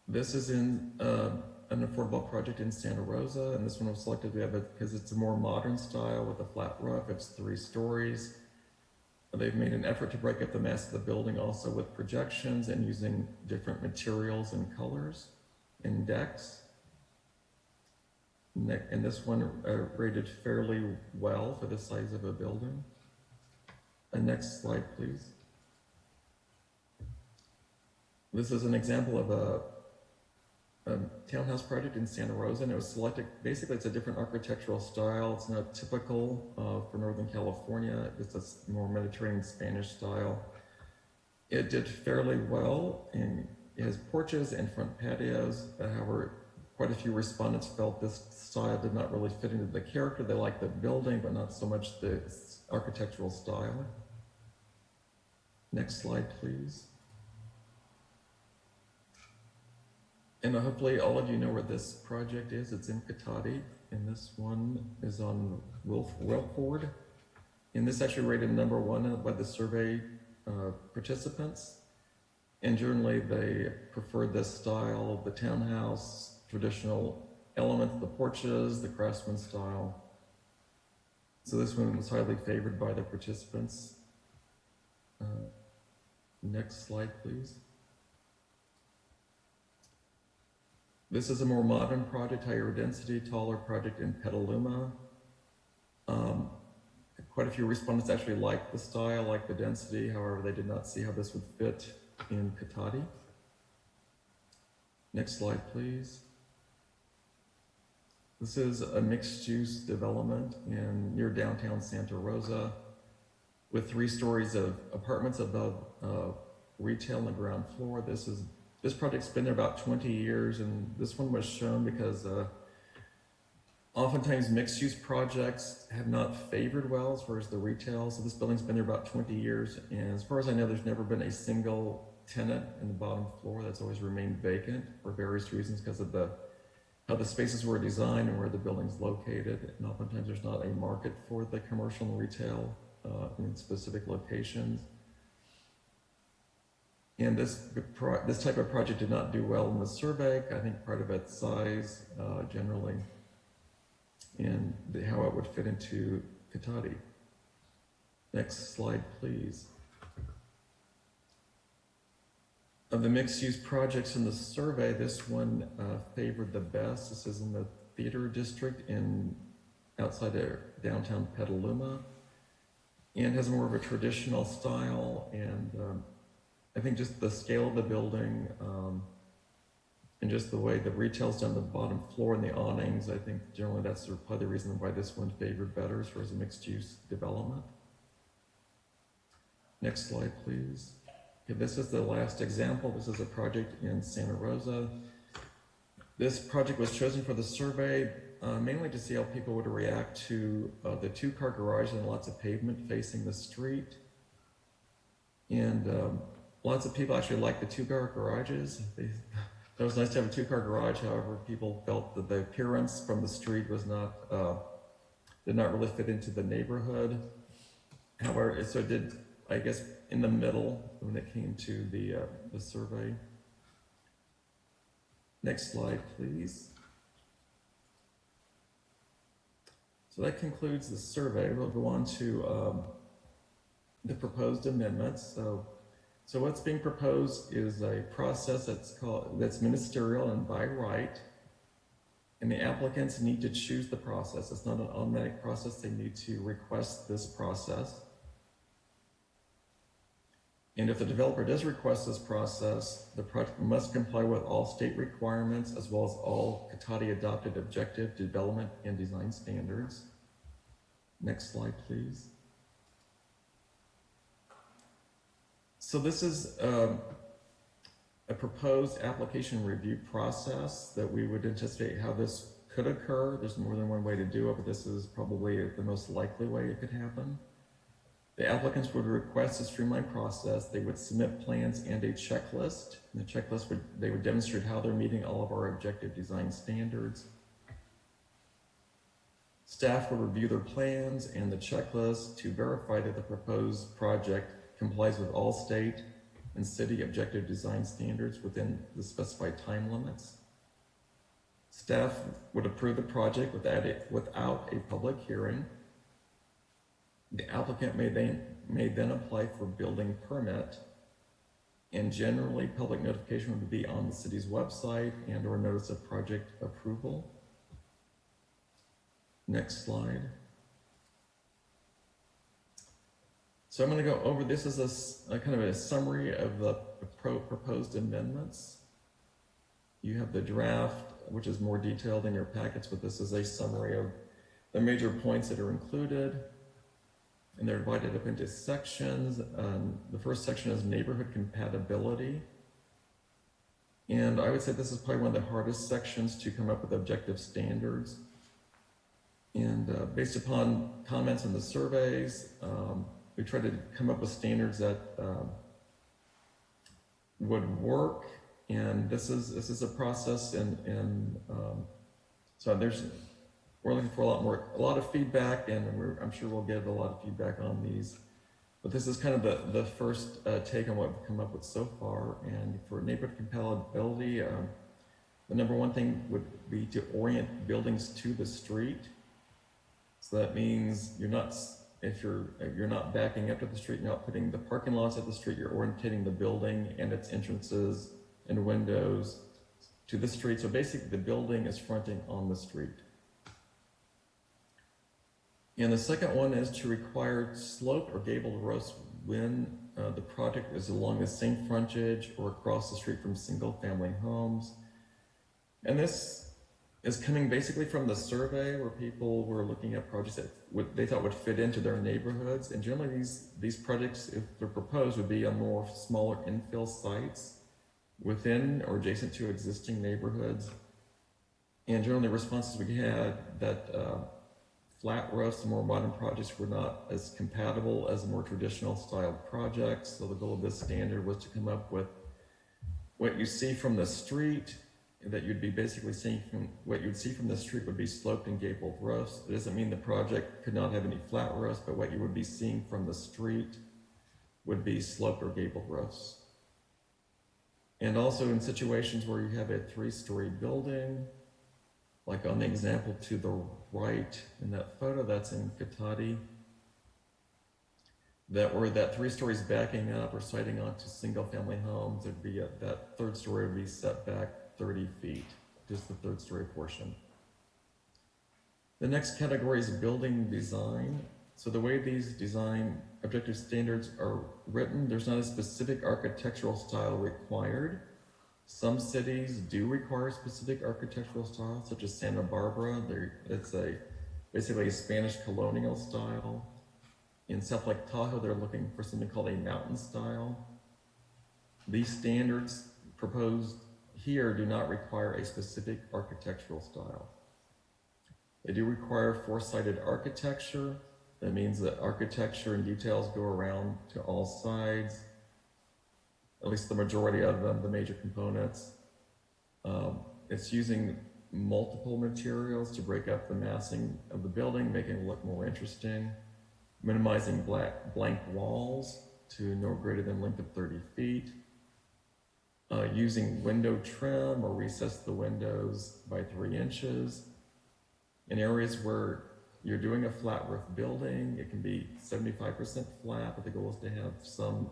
This is in an affordable project in Santa Rosa, and this one was selected because it's a more modern style with a flat roof. It's 3 stories. They've made an effort to break up the mass of the building also with projections and using different materials and colors in decks. And this one rated fairly well for the size of a building. Next slide, please. This is an example of a townhouse project in Santa Rosa, and it was selected. Basically, it's a different architectural style. It's not typical for Northern California. It's a more Mediterranean Spanish style. It did fairly well, and it has porches and front patios. However, quite a few respondents felt this style did not really fit into the character. They liked the building, but not so much the architectural style. Next slide, please. And hopefully all of you know where this project is. It's in Cotati, and this one is on Wilford. And this actually rated number 1 by the survey participants. And generally they preferred this style, the townhouse, traditional elements, the porches, the craftsman style. So this one was highly favored by the participants. Next slide, please. This is a more modern project, higher density, taller project in Petaluma. Quite a few respondents actually liked the style, liked the density. However, they did not see how this would fit in Cotati. Next slide, please. This is a mixed-use development near downtown Santa Rosa with 3 stories of apartments above retail on the ground floor. This project's been there about 20 years, and this one was shown because oftentimes mixed-use projects have not favored well as far as the retail. So this building's been there about 20 years, and as far as I know, there's never been a single tenant in the bottom floor. That's always remained vacant for various reasons because of how the spaces were designed and where the building's located. And oftentimes there's not a market for the commercial and retail in specific locations. And this type of project did not do well in the survey. I think part of its size generally, and how it would fit into Cotati. Next slide, please. Of the mixed-use projects in the survey, this one favored the best. This is in the theater district outside of downtown Petaluma, and has more of a traditional style. And I think just the scale of the building and just the way the retail's done, the bottom floor and the awnings, I think generally that's probably the reason why this one favored better as far as a mixed-use development. Next slide, please. Okay, this is the last example. This is a project in Santa Rosa. This project was chosen for the survey mainly to see how people would react to the 2-car garage and lots of pavement facing the street. And lots of people actually like the 2-car garages. It was nice to have a 2-car garage. However, people felt that the appearance from the street was did not really fit into the neighborhood. However, so it did, I guess, in the middle when it came to the survey. Next slide, please. So that concludes the survey. We'll go on to the proposed amendments. So what's being proposed is a process that's ministerial and by right, and the applicants need to choose the process. It's not an automatic process. They need to request this process. And if the developer does request this process, the project must comply with all state requirements as well as all Cotati adopted objective development and design standards. Next slide, please. So this is a proposed application review process that we would anticipate how this could occur. There's more than one way to do it, but this is probably the most likely way it could happen. The applicants would request a streamlined process. They would submit plans and a checklist. And the checklist they would demonstrate how they're meeting all of our objective design standards. Staff would review their plans and the checklist to verify that the proposed project complies with all state and city objective design standards within the specified time limits. Staff would approve the project without a public hearing. The applicant may then apply for building permit, and generally public notification would be on the city's website and or notice of project approval. Next slide. So I'm going to go over this as a kind of a summary of the proposed amendments. You have the draft, which is more detailed in your packets, but this is a summary of the major points that are included. And they're divided up into sections. The first section is neighborhood compatibility. And I would say this is probably one of the hardest sections to come up with objective standards. And based upon comments in the surveys, we tried to come up with standards that would work. And this is a process, so we're looking for a lot of feedback, and I'm sure we'll get a lot of feedback on these. But this is kind of the first take on what we've come up with so far. And for neighborhood compatibility, the number one thing would be to orient buildings to the street. So that means if you're not backing up to the street, you're not putting the parking lots at the street, you're orientating the building and its entrances and windows to the street. So basically the building is fronting on the street. And the second one is to require sloped or gabled roofs when the project is along the same frontage or across the street from single-family homes. And this is coming basically from the survey where people were looking at projects that they thought would fit into their neighborhoods. And generally these projects, if they're proposed, would be on more smaller infill sites within or adjacent to existing neighborhoods. And generally the responses we had that flat roofs and more modern projects were not as compatible as more traditional style projects. So the goal of this standard was to come up with what you see from the street, that you'd be basically seeing from what you'd see from the street would be sloped and gabled roofs. It doesn't mean the project could not have any flat roofs, but what you would be seeing from the street would be sloped or gabled roofs. And also in situations where you have a 3-story building, like on the example to the right in that photo, that's in Katati, where that 3 stories backing up or siting onto single-family homes, it'd be that third story would be set back 30 feet, just the third story portion. The next category is building design. So the way these design objective standards are written, there's not a specific architectural style required. Some cities do require specific architectural styles, such as Santa Barbara. It's basically a Spanish colonial style. In South Lake Tahoe, they're looking for something called a mountain style. These standards proposed here do not require a specific architectural style. They do require 4-sided architecture. That means that architecture and details go around to all sides, at least the majority of them, the major components. It's using multiple materials to break up the massing of the building, making it look more interesting, minimizing blank walls to no greater than length of 30 feet, using window trim or recess the windows by 3 inches. In areas where you're doing a flat roof building, it can be 75% flat, but the goal is to have some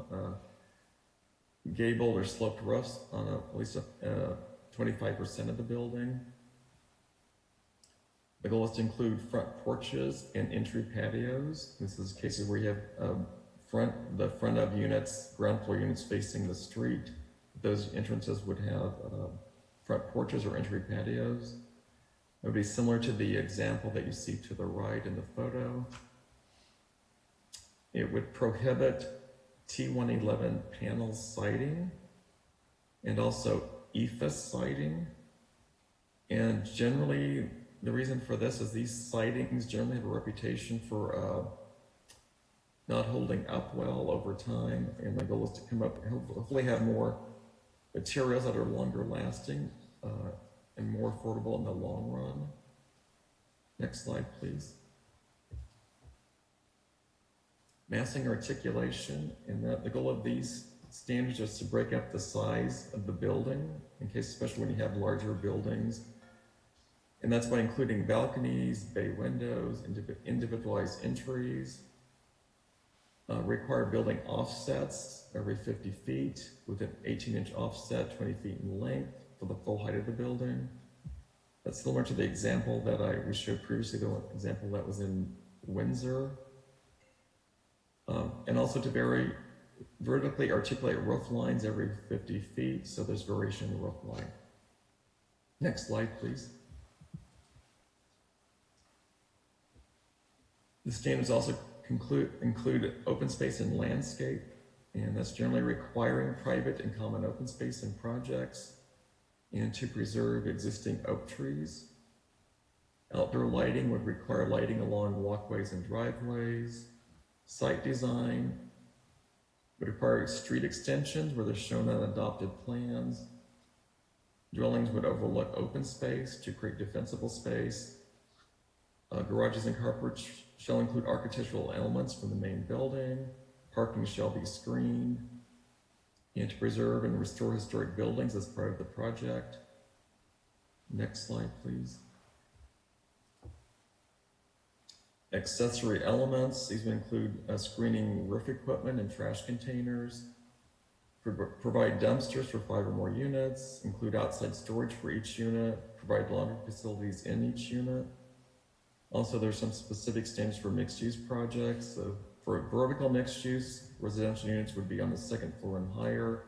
gabled or sloped roofs on at least 25% of the building. The goal is to include front porches and entry patios. This is cases where you have the front of units, ground floor units facing the street. Those entrances would have front porches or entry patios. It would be similar to the example that you see to the right in the photo. It would prohibit T111 panel siding and also EFIS siding. And generally, the reason for this is these sidings generally have a reputation for not holding up well over time. And my goal is to come up and hopefully have more materials that are longer lasting and more affordable in the long run. Next slide, please. Massing articulation, and the goal of these standards is to break up the size of the building, in case, especially when you have larger buildings. And that's by including balconies, bay windows, individualized entries, require building offsets every 50 feet with an 18-inch offset, 20 feet in length for the full height of the building. That's similar to the example that we showed previously, the example that was in Windsor. And also to vertically articulate roof lines every 50 feet, so there's variation in the roof line. Next slide, please. The standards also include open space and landscape, and that's generally requiring private and common open space in projects and to preserve existing oak trees. Outdoor lighting would require lighting along walkways and driveways. Site design would require street extensions where they're shown on adopted plans. Dwellings would overlook open space to create defensible space. Garages and carports shall include architectural elements from the main building. Parking shall be screened. And to preserve and restore historic buildings as part of the project. Next slide, please. Accessory elements, these would include screening roof equipment and trash containers, provide dumpsters for 5 or more units, include outside storage for each unit, provide laundry facilities in each unit. Also, there's some specific standards for mixed-use projects. So for vertical mixed-use, residential units would be on the 2nd floor and higher.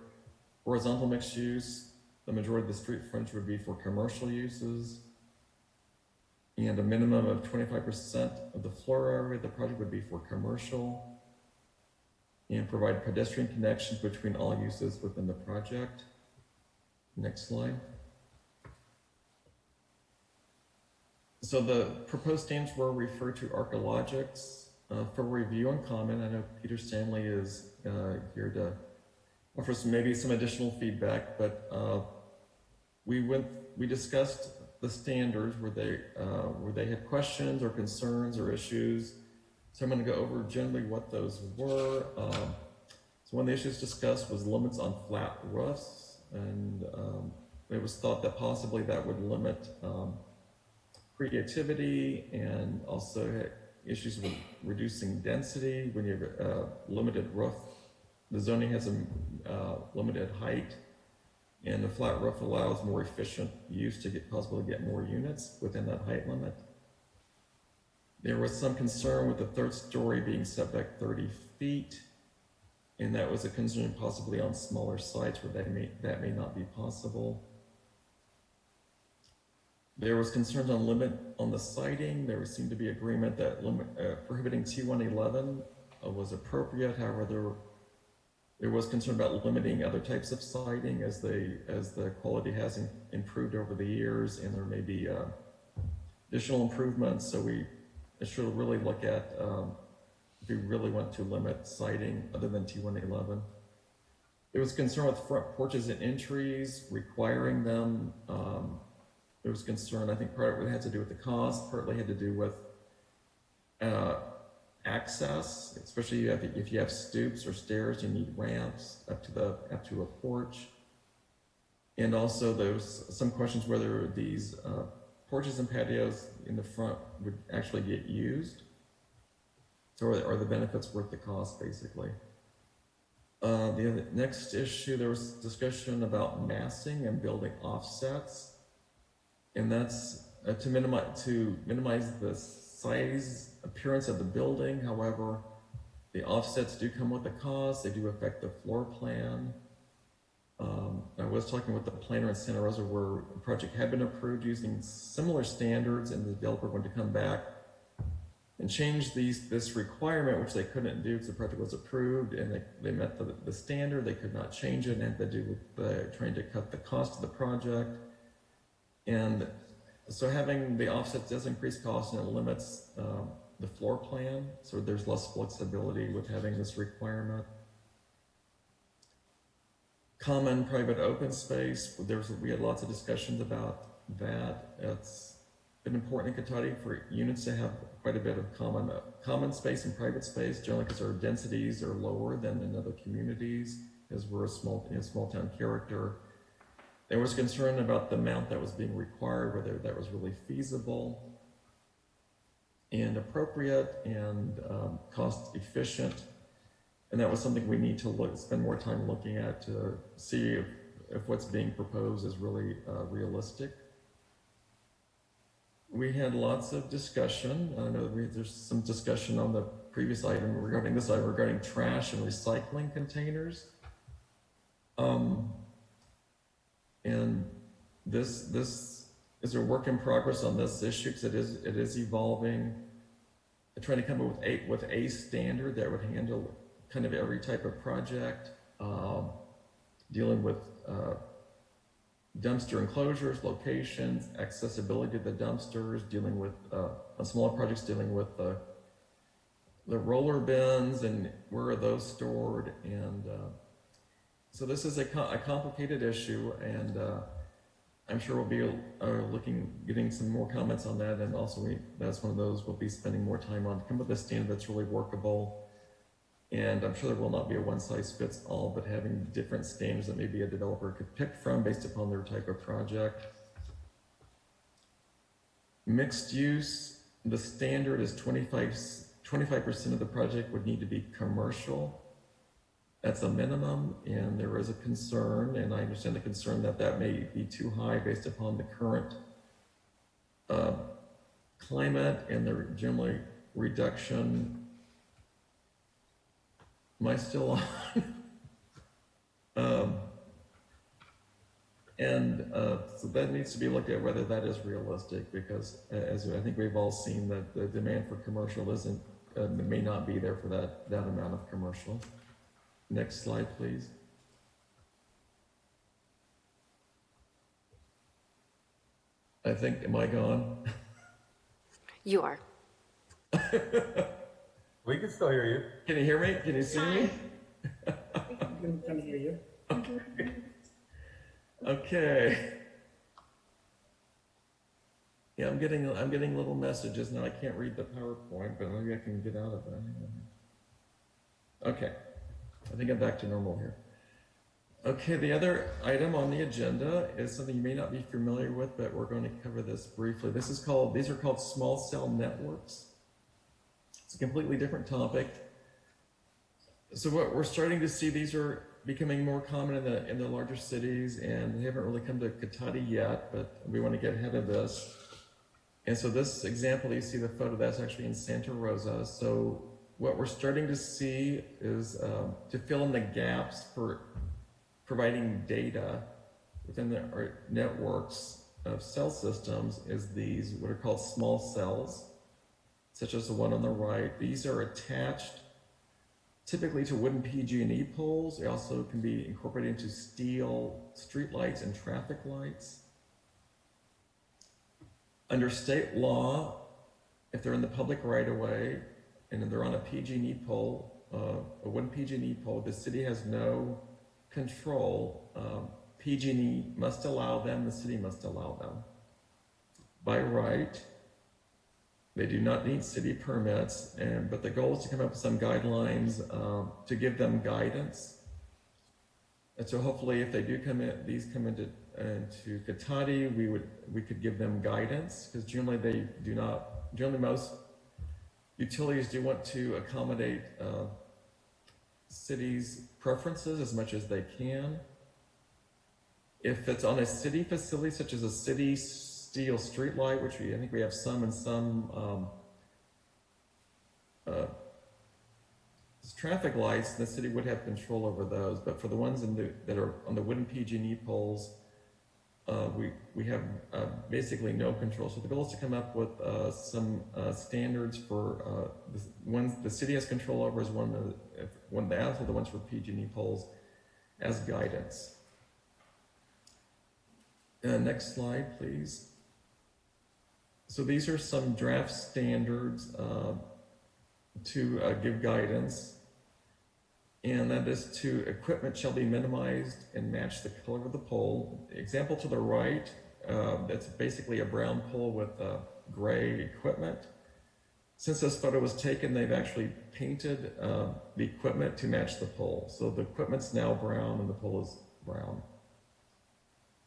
Horizontal mixed-use, the majority of the street frontage would be for commercial uses. And a minimum of 25% of the floor area of the project would be for commercial. And provide pedestrian connections between all uses within the project. Next slide. So the proposed standards were referred to Archaeologics for review and comment. I know Peter Stanley is here to offer maybe some additional feedback, but we discussed the standards where they had questions or concerns or issues. So I'm going to go over generally what those were. So one of the issues discussed was limits on flat roofs, and it was thought that possibly that would limit creativity, and also issues with reducing density when you have a limited roof. The zoning has a limited height, and the flat roof allows more efficient use to possibly get more units within that height limit. There was some concern with the 3rd story being set back 30 feet, and that was a concern possibly on smaller sites where that may not be possible. There was concerns on limit on the siding. There seemed to be agreement that prohibiting T111 was appropriate. However, there was concern about limiting other types of siding as the quality has improved over the years, and there may be additional improvements. So we should really look at if we really want to limit siding other than T111. There was concern with front porches and entries, requiring them. There was concern, I think part of it had to do with the cost, partly had to do with access, especially if you have stoops or stairs, you need ramps up to a porch. And also there's some questions whether these porches and patios in the front would actually get used. So are the benefits worth the cost, basically? The next issue, there was discussion about massing and building offsets. And that's to minimize the size appearance of the building. However, the offsets do come with a cost. They do affect the floor plan. I was talking with the planner in Santa Rosa where the project had been approved using similar standards, and the developer wanted to come back and change this requirement, which they couldn't do because the project was approved and they met the standard. They could not change it, and it had to do with trying to cut the cost of the project. And so having the offset does increase costs, and it limits the floor plan. So there's less flexibility with having this requirement. Common private open space. We had lots of discussions about that. It's been important in Kentucky for units to have quite a bit of common space and private space, generally because our densities are lower than in other communities, as we're a small town character. There was concern about the amount that was being required, whether that was really feasible and appropriate and cost efficient. And that was something we need to spend more time looking at to see if what's being proposed is really realistic. We had lots of discussion. I know there's some discussion on the previous item regarding this item regarding trash and recycling containers. And this is a work in progress on this issue because it is evolving. I'm trying to come up with a standard that would handle kind of every type of project, dealing with dumpster enclosures, locations, accessibility to the dumpsters, dealing with on smaller projects, dealing with the roller bins and where are those stored. And so this is a complicated issue, and I'm sure we'll be getting some more comments on that, and also that's one of those we'll be spending more time on to come up with a standard that's really workable. And I'm sure there will not be a one-size-fits-all, but having different standards that maybe a developer could pick from based upon their type of project. Mixed use, the standard is 25% of the project would need to be commercial. That's a minimum, and there is a concern, and I understand the concern that that may be too high based upon the current climate and the generally reduction. Am I still on? So that needs to be looked at whether that is realistic, because as I think we've all seen, that the demand for commercial isn't, may not be there for that amount of commercial. Next slide, please. I think, am I gone? You are. We can still hear you. Can you hear me? Can you see me? Can hear you. Okay. Yeah, I'm getting little messages now. I can't read the PowerPoint, but maybe I can get out of that. Okay. I think I'm back to normal here. Okay, the other item on the agenda is something you may not be familiar with, but we're going to cover this briefly. These are called small cell networks. It's a completely different topic. So what we're starting to see, these are becoming more common in the larger cities, and they haven't really come to Cotati yet, but we want to get ahead of this. And so this example, you see the photo, that's actually in Santa Rosa. So what we're starting to see is to fill in the gaps for providing data within the networks of cell systems is these, what are called small cells, such as the one on the right. These are attached typically to wooden PG&E poles. They also can be incorporated into steel street lights and traffic lights. Under state law, if they're in the public right-of-way and they're on a PG&E pole, a wooden PG&E pole, the city has no control. PG&E must allow them, the city must allow them. By right, they do not need city permits, but the goal is to come up with some guidelines to give them guidance. And so hopefully if they do come into Cotati, we could give them guidance, because generally most utilities do want to accommodate cities' preferences as much as they can. If it's on a city facility, such as a city steel street light, which I think we have some in some traffic lights, the city would have control over those. But for the ones that are on the wooden PG&E poles, we have basically no control. So the goal is to come up with some standards for the ones the city has control over, is also the ones for PG&E poles as guidance. Next slide, please. So these are some draft standards to give guidance, and that is to equipment shall be minimized and match the color of the pole. Example to the right, that's basically a brown pole with gray equipment. Since this photo was taken, they've actually painted the equipment to match the pole. So the equipment's now brown and the pole is brown.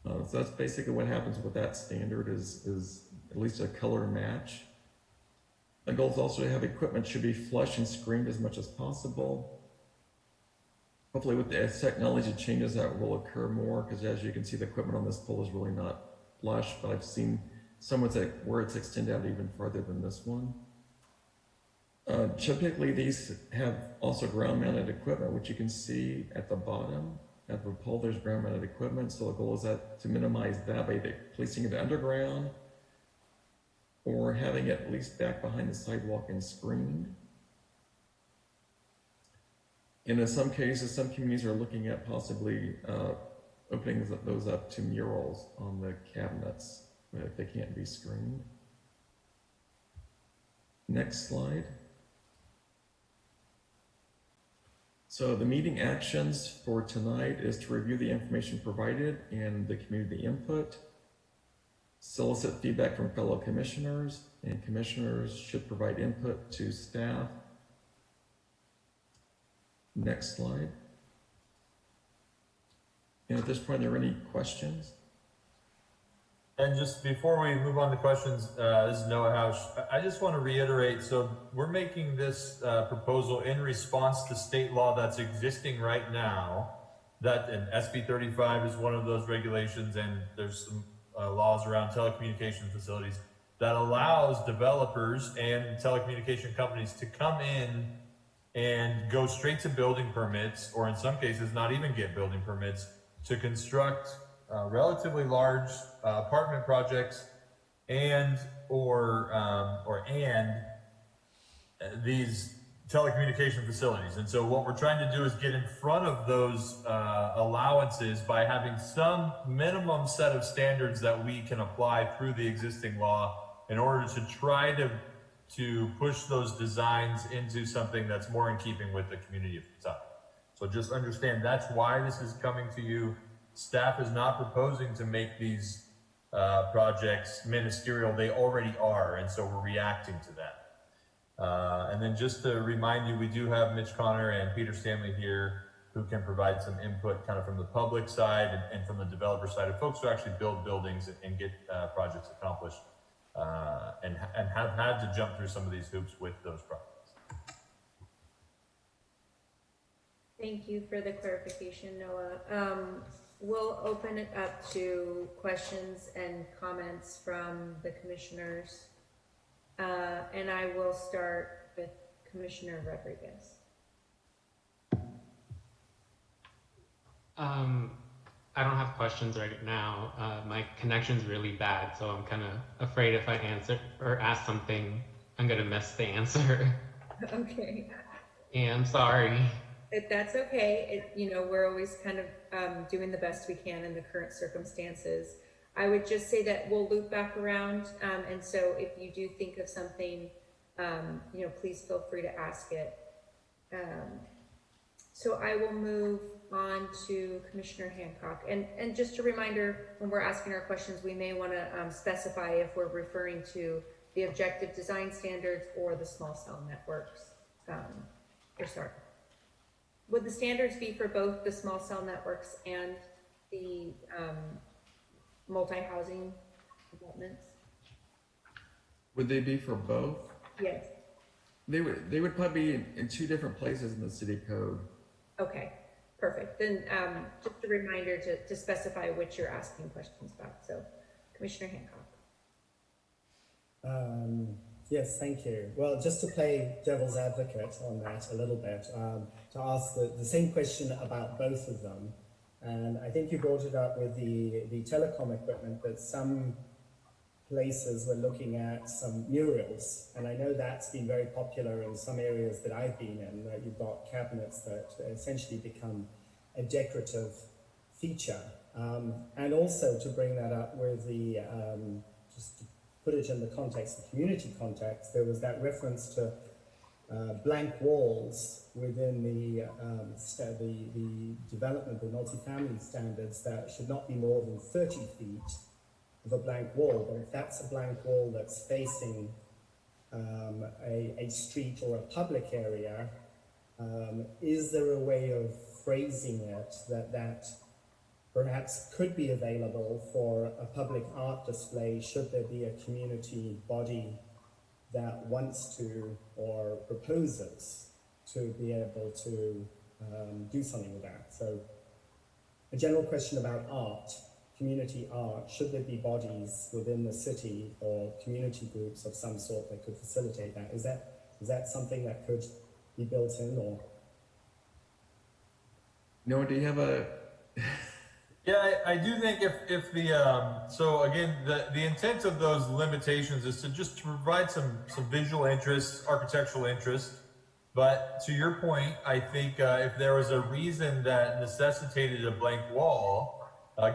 So that's basically what happens with that standard, is at least a color match. The goal is also to have equipment should be flush and screened as much as possible. Hopefully with the technology changes that will occur more, because as you can see, the equipment on this pole is really not flush, but I've seen some where it's extended out even farther than this one. Typically these have also ground mounted equipment, which you can see at the bottom. At the pole, there's ground mounted equipment, so the goal is to minimize that by placing it underground or having it at least back behind the sidewalk and screened. And in some cases, some communities are looking at possibly opening those up to murals on the cabinets if they can't be screened. Next slide. So the meeting actions for tonight is to review the information provided and the community input, solicit feedback from fellow commissioners, and commissioners should provide input to staff. Next slide. And at this point, are there any questions? And just before we move on to questions, this is Noah House. I just want to reiterate, so we're making this proposal in response to state law that's existing right now, that and SB 35 is one of those regulations, and there's some laws around telecommunication facilities that allows developers and telecommunication companies to come in and go straight to building permits, or in some cases not even get building permits, to construct relatively large apartment projects and these telecommunication facilities. And so what we're trying to do is get in front of those allowances by having some minimum set of standards that we can apply through the existing law in order to try to push those designs into something that's more in keeping with the community of Kentucky. So just understand that's why this is coming to you. Staff is not proposing to make these projects ministerial. They already are, and so we're reacting to that. And then just to remind you, we do have Mitch Connor and Peter Stanley here who can provide some input kind of from the public side and from the developer side of folks who actually build buildings and get projects accomplished and have had to jump through some of these hoops with those projects. Thank you for the clarification, Noah. We'll open it up to questions and comments from the commissioners. And I will start with Commissioner Rodriguez. I don't have questions right now. My connection's really bad, so I'm kind of afraid if I answer or ask something, I'm gonna miss the answer. Okay. And I'm sorry. That's okay. We're always kind of doing the best we can in the current circumstances. I would just say that we'll loop back around, and so if you do think of something, please feel free to ask it. So I will move on to Commissioner Hancock. And just a reminder, when we're asking our questions, we may want to specify if we're referring to the objective design standards or the small cell networks. Would the standards be for both the small cell networks and the multi-housing developments? Would they be for both? Yes. They would probably be in two different places in the city code. Okay, perfect. Then just a reminder to specify which you're asking questions about. So, Commissioner Hancock. Yes, thank you. Well, just to play devil's advocate on that a little bit, to ask the same question about both of them. And I think you brought it up with the telecom equipment, that some places were looking at some murals. And I know that's been very popular in some areas that I've been in. You've got cabinets that essentially become a decorative feature. And also to bring that up with the, just to put it in the context, the community context, there was that reference to blank walls within the development, the multifamily standards, that should not be more than 30 feet of a blank wall. But if that's a blank wall that's facing a street or a public area, is there a way of phrasing it that perhaps could be available for a public art display should there be a community body that wants to or proposes to be able to do something with that? So a general question about art, community art, should there be bodies within the city or community groups of some sort that could facilitate that? Is that something that could be built in, or? No, do you have a... Yeah, I do think if the so again, the intent of those limitations is to just provide some visual interest, architectural interest. But to your point, I think if there was a reason that necessitated a blank wall,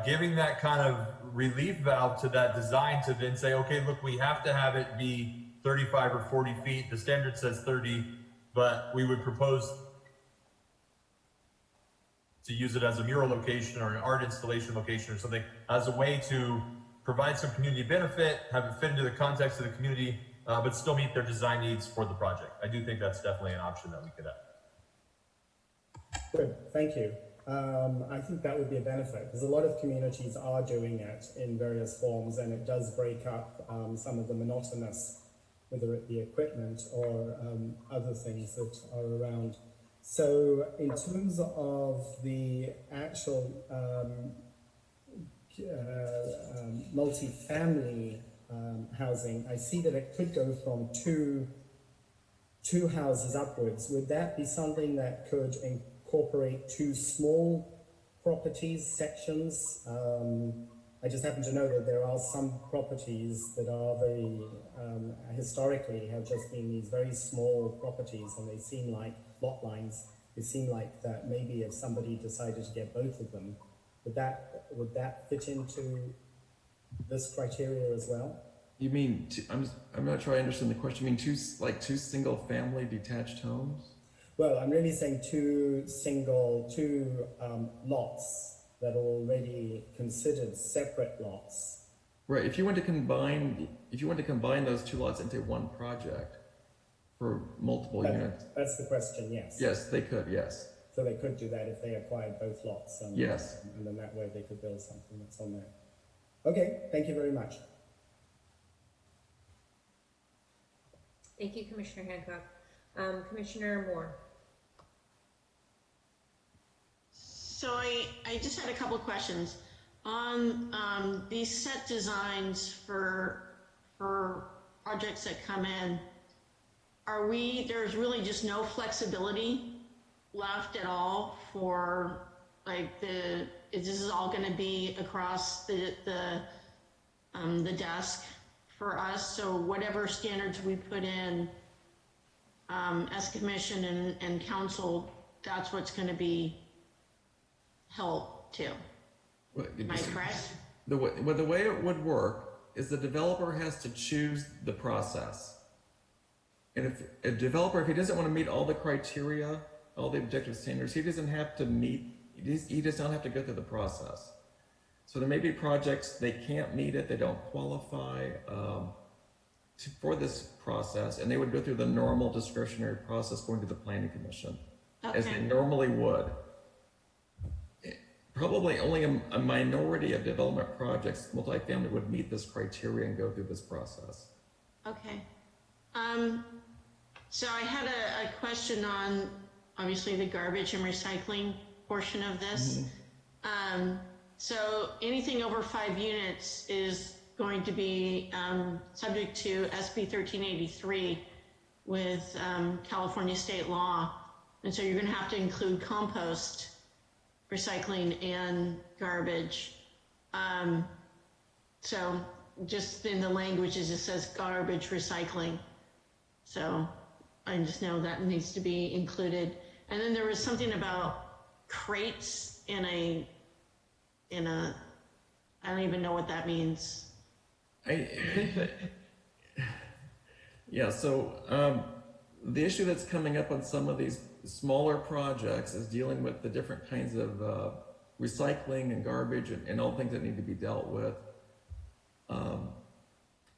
giving that kind of relief valve to that design to then say, okay, look, we have to have it be 35 or 40 feet. The standard says 30, but we would propose to use it as a mural location or an art installation location or something as a way to provide some community benefit, have it fit into the context of the community, but still meet their design needs for the project. I do think that's definitely an option that we could have. Good, thank you. I think that would be a benefit because a lot of communities are doing it in various forms, and it does break up some of the monotonous, whether it be equipment or other things that are around. So in terms of the actual multi-family housing, I see that it could go from two houses upwards. Would that be something that could incorporate two small properties, sections? I just happen to know that there are some properties that are very, historically have just been these very small properties, and they seem like lot lines. It seem like that maybe if somebody decided to get both of them, would that fit into this criteria as well? You mean, I'm not sure I understand the question. You mean two single family detached homes? Well, I'm really saying two lots that are already considered separate lots. Right. If you want to combine those two lots into one project for multiple units. That's the question. Yes. Yes, they could. Yes. So they could do that if they acquired both lots. Yes. And then that way they could build something that's on there. Okay. Thank you very much. Thank you, Commissioner Hancock. Commissioner Moore. So I just had a couple of questions on these set designs for projects that come in. There's really just no flexibility left at all for like this is all going to be across the desk for us. So whatever standards we put in as commission and council, that's what's going to be held to. Am I correct? The way it would work is the developer has to choose the process. And if a developer, if he doesn't want to meet all the criteria, all the objective standards, he doesn't have to he does not have to go through the process. So there may be projects, they can't meet it, they don't qualify for this process, and they would go through the normal discretionary process going to the planning commission, as they normally would. Probably only a minority of development projects, multifamily, would meet this criteria and go through this process. Okay. So I had a question on, obviously, the garbage and recycling portion of this. So anything over 5 units is going to be subject to SB 1383 with California state law. And so you're going to have to include compost, recycling, and garbage. So just in the languages, it says garbage recycling. So I just know that needs to be included. And then there was something about crates in a I don't even know what that means. I think that, yeah, so the issue that's coming up on some of these smaller projects is dealing with the different kinds of recycling and garbage and all things that need to be dealt with.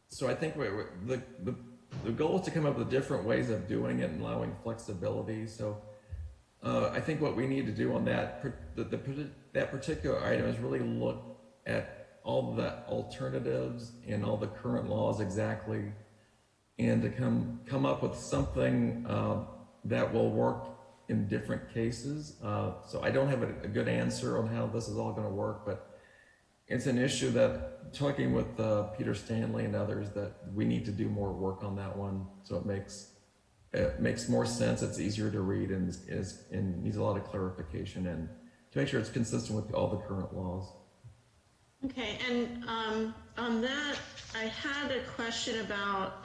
So I think the goal is to come up with different ways of doing it and allowing flexibility. So I think what we need to do on that particular item is really look at all the alternatives and all the current laws exactly, and to come up with something that will work in different cases. So I don't have a good answer on how this is all going to work, but it's an issue that, talking with Peter Stanley and others, that we need to do more work on that one, so it makes more sense, it's easier to read, and needs a lot of clarification, and to make sure it's consistent with all the current laws. Okay, and on that, I had a question about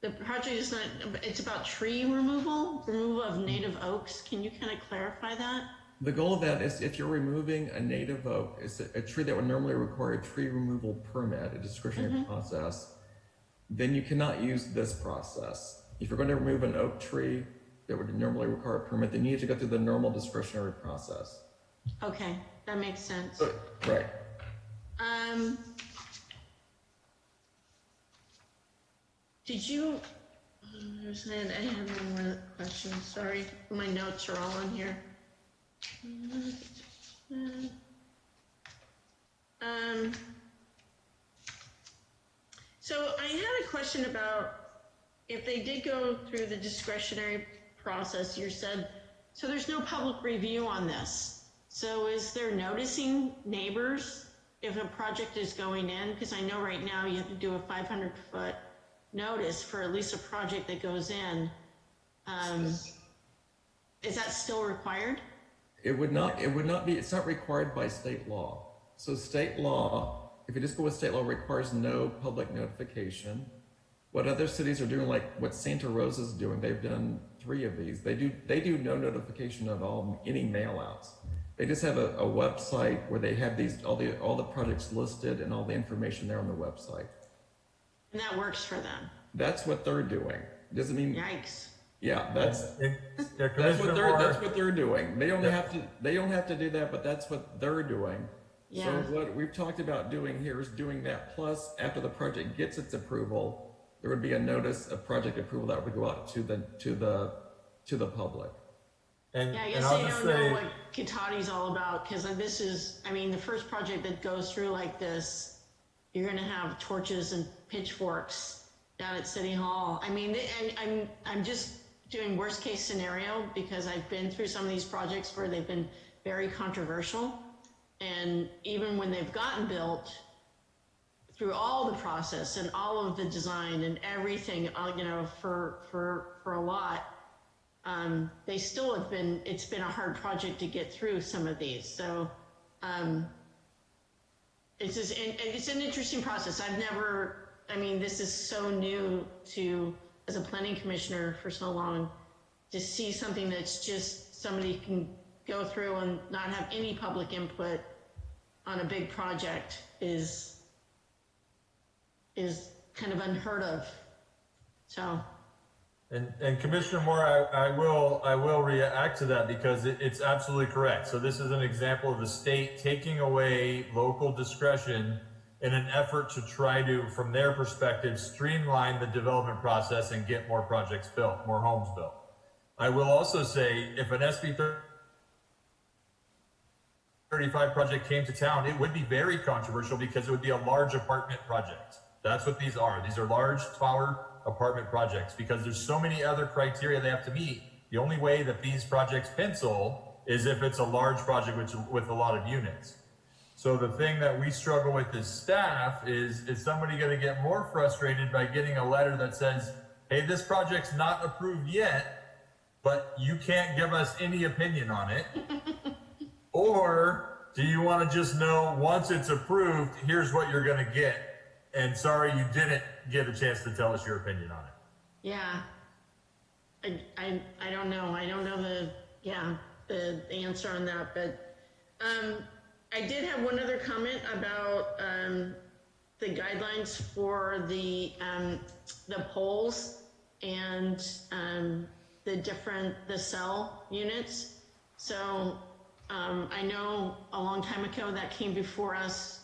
the project is not, it's about tree removal of native oaks. Can you kind of clarify that? The goal of that is, if you're removing a native oak, it's a tree that would normally require a tree removal permit, a discretionary process, then you cannot use this process. If you're going to remove an oak tree that would normally require a permit, then you need to go through the normal discretionary process. Okay, that makes sense. Right. Did you, I had one more question, sorry, my notes are all on here. So I had a question about if they did go through the discretionary process, you said, so there's no public review on this. So is there noticing neighbors if a project is going in? Because I know right now you have to do a 500-foot notice for at least a project that goes in. Is that still required? It would not be, it's not required by state law. So state law, if you just go with state law, requires no public notification. What other cities are doing, like what Santa Rosa's doing, they've done 3 of these. They do no notification at all, any mail outs. They just have a website where they have these, all the projects listed and all the information there on the website. And that works for them? That's what they're doing. Doesn't mean. Yikes. Yeah, that's what they're doing. They don't have to do that, but that's what they're doing. Yeah. So what we've talked about doing here is doing that. Plus, after the project gets its approval, there would be a notice of project approval that would go out to the public. And, yeah, I and guess I'll they just don't say, know what Kitati's all about, because this is, I mean, the first project that goes through like this, you're going to have torches and pitchforks down at City Hall. I mean, and I'm just doing worst case scenario because I've been through some of these projects where they've been very controversial. And even when they've gotten built, through all the process and all of the design and everything, you know, for a lot, they still have been, it's been a hard project to get through some of these. So it's an interesting process. I've never, I mean, this is so new to, as a planning commissioner for so long, to see something that's just somebody can go through and not have any public input on a big project is kind of unheard of. So. and Commissioner Moore, I will react to that because it's absolutely correct. So this is an example of the state taking away local discretion in an effort to try to, from their perspective, streamline the development process and get more projects built, more homes built. I will also say, if an SB 35 project came to town, it would be very controversial because it would be a large apartment project. That's what these are. These are large tower apartment projects because there's so many other criteria they have to meet. The only way that these projects pencil is if it's a large project with a lot of units. So the thing that we struggle with as staff is somebody going to get more frustrated by getting a letter that says, hey, this project's not approved yet, but you can't give us any opinion on it? Or do you want to just know once it's approved, here's what you're going to get? And sorry, you didn't get a chance to tell us your opinion on it. Yeah. I don't know. I don't know the answer on that, but I did have one other comment about the guidelines for the poles and the cell units. So I know a long time ago that came before us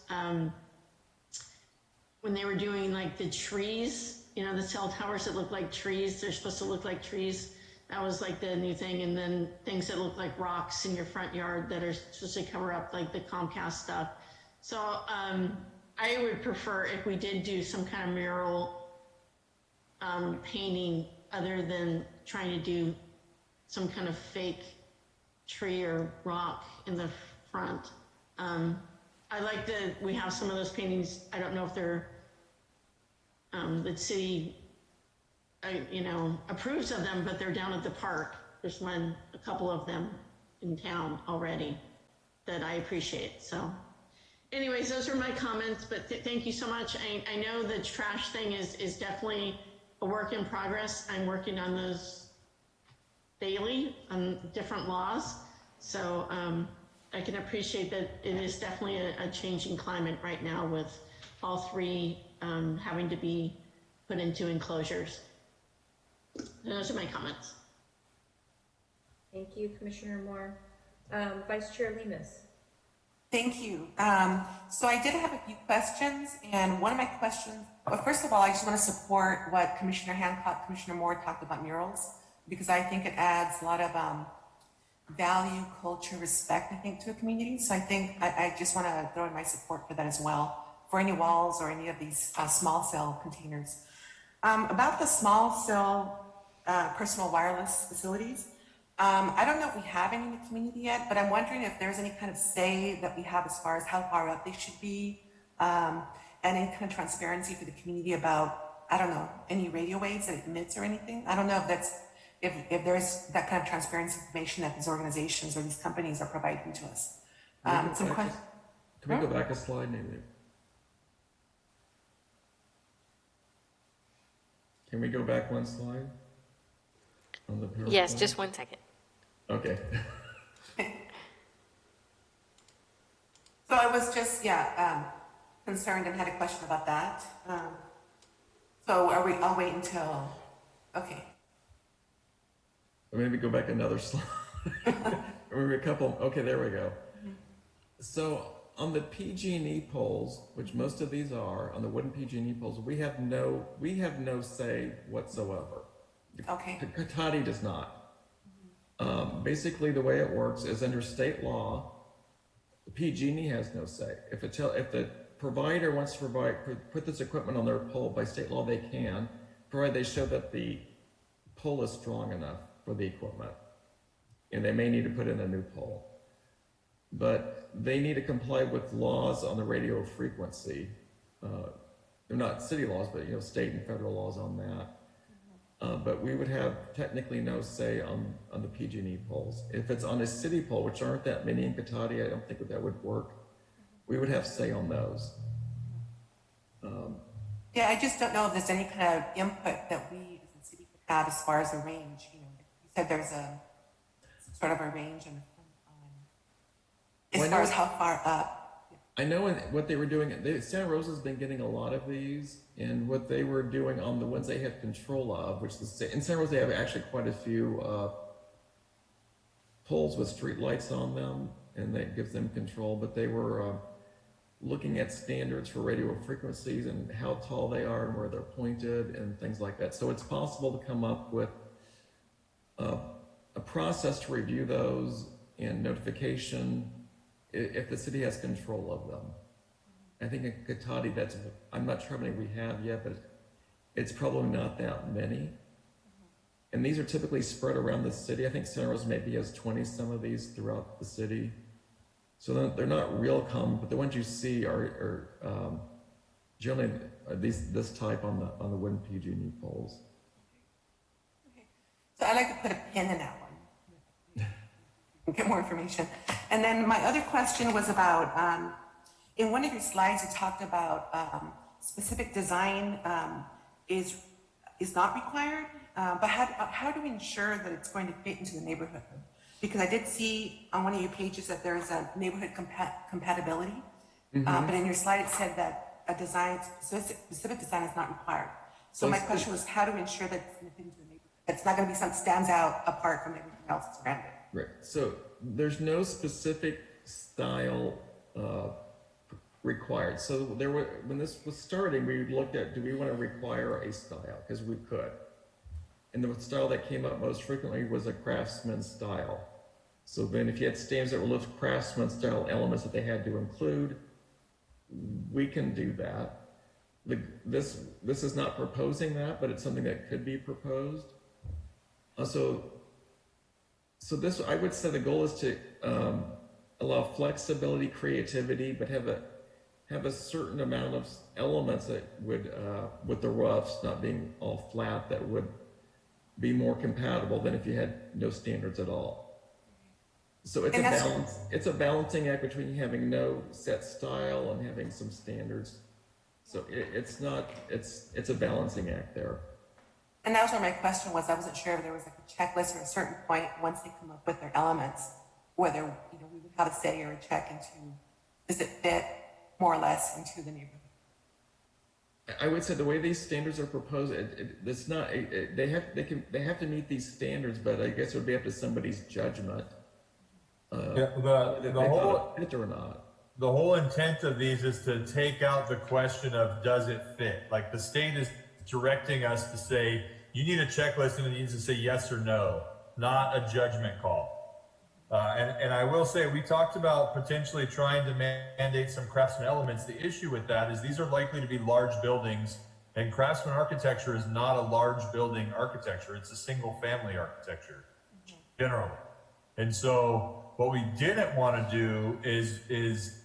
when they were doing like the trees, you know, the cell towers that look like trees. They're supposed to look like trees. That was like the new thing. And then things that look like rocks in your front yard that are supposed to cover up like the Comcast stuff. So I would prefer if we did do some kind of mural painting other than trying to do some kind of fake tree or rock in the front. I like that we have some of those paintings. I don't know if they're, the city, you know, approves of them, but they're down at the park. There's a couple of them in town already that I appreciate. So anyways, those are my comments, but thank you so much. I know the trash thing is definitely a work in progress. I'm working on those daily on different laws. So I can appreciate that it is definitely a changing climate right now with all 3 having to be put into enclosures. Those are my comments. Thank you, Commissioner Moore. Vice Chair Lemus. Thank you. So I did have a few questions, and one of my questions, well, first of all, I just want to support what Commissioner Hancock, Commissioner Moore talked about murals, because I think it adds a lot of value, culture, respect, I think, to a community. So I think I just want to throw in my support for that as well, for any walls or any of these small cell containers. About the small cell personal wireless facilities, I don't know if we have any in the community yet, but I'm wondering if there's any kind of say that we have as far as how far up they should be, and any kind of transparency for the community about, I don't know, any radio waves that it emits or anything. I don't know if that's, if there's that kind of transparency information that these organizations or these companies are providing to us. Some questions. Can we go back a slide, maybe? Can we go back one slide? On the PowerPoint? Yes, just 1 second. Okay. So I was just, concerned and had a question about that. So I'll wait until, okay. Or maybe go back another slide. Or maybe a couple, okay, there we go. So on the PG&E poles, which most of these are, on the wooden PG&E poles, we have no say whatsoever. Okay. Katati does not. Basically, the way it works is under state law, the PG&E has no say. If the provider wants to put this equipment on their pole, by state law they can, provided they show that the pole is strong enough for the equipment, and they may need to put in a new pole. But they need to comply with laws on the radio frequency. They're not city laws, but state and federal laws on that. But we would have technically no say on the PG&E poles. If it's on a city pole, which aren't that many in Katati, I don't think that would work. We would have say on those. Yeah, I just don't know if there's any kind of input that we as a city could have as far as the range. You said there's a sort of a range as far as how far up. I know what they were doing. Santa Rosa's been getting a lot of these, and what they were doing on the ones they have control of, which in Santa Rosa they have actually quite a few poles with street lights on them, and that gives them control. But they were looking at standards for radio frequencies and how tall they are and where they're pointed and things like that. So it's possible to come up with a process to review those and notification if the city has control of them. I think in Katati, I'm not sure how many we have yet, but it's probably not that many. And these are typically spread around the city. I think Santa Rosa maybe has 20 some of these throughout the city. So they're not real common, but the ones you see are generally this type on the wooden PG&E poles. Okay. So I'd like to put a pin in that one. Get more information. And then my other question was about, in one of your slides, you talked about specific design is not required, but how do we ensure that it's going to fit into the neighborhood? Because I did see on one of your pages that there's a neighborhood compatibility, but in your slide it said that a specific design is not required. So my question was, how do we ensure that it's going to fit into the neighborhood? It's not going to be something that stands out apart from everything else that's around it. Right. So there's no specific style required. So when this was starting, we looked at, do we want to require a style? Because we could. And the style that came up most frequently was a craftsman style. So then if you had standards that were listed craftsman style elements that they had to include, we can do that. This is not proposing that, but it's something that could be proposed. So this, I would say the goal is to allow flexibility, creativity, but have a certain amount of elements that would, with the roughs not being all flat, that would be more compatible than if you had no standards at all. So it's a balance. It's a balancing act between having no set style and having some standards. So it's a balancing act there. And that was where my question was. I wasn't sure if there was like a checklist or a certain point once they come up with their elements, whether we would have a say or a check into, does it fit more or less into the neighborhood? I would say the way these standards are proposed, it's not. They have to meet these standards, but I guess it would be up to somebody's judgment. The whole fit or not. the whole intent of these is to take out the question of does it fit? Like the state is directing us to say, you need a checklist and it needs to say yes or no, not a judgment call. And I will say, we talked about potentially trying to mandate some craftsman elements. The issue with that is these are likely to be large buildings, and craftsman architecture is not a large building architecture. It's a single family architecture, generally. And so what we didn't want to do is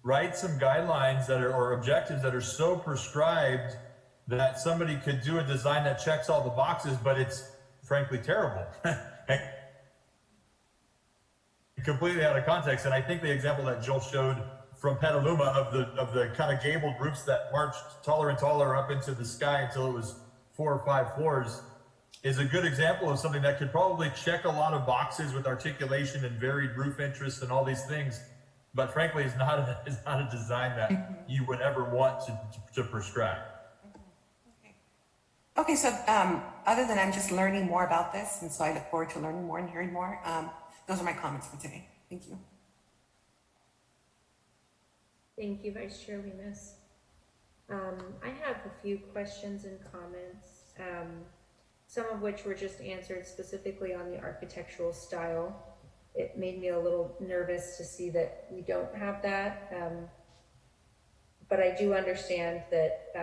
write some guidelines that are, or objectives that are so prescribed that somebody could do a design that checks all the boxes, but it's frankly terrible. Completely out of context. And I think the example that Joel showed from Petaluma of the kind of gabled roofs that marched taller and taller up into the sky until it was 4 or 5 floors is a good example of something that could probably check a lot of boxes with articulation and varied roof interests and all these things, but frankly is not a design that you would ever want to prescribe. Okay, so other than I'm just learning more about this, and so I look forward to learning more and hearing more, those are my comments for today. Thank you. Thank you, Vice Chair Lemus. I have a few questions and comments, some of which were just answered specifically on the architectural style. It made me a little nervous to see that we don't have that, but I do understand that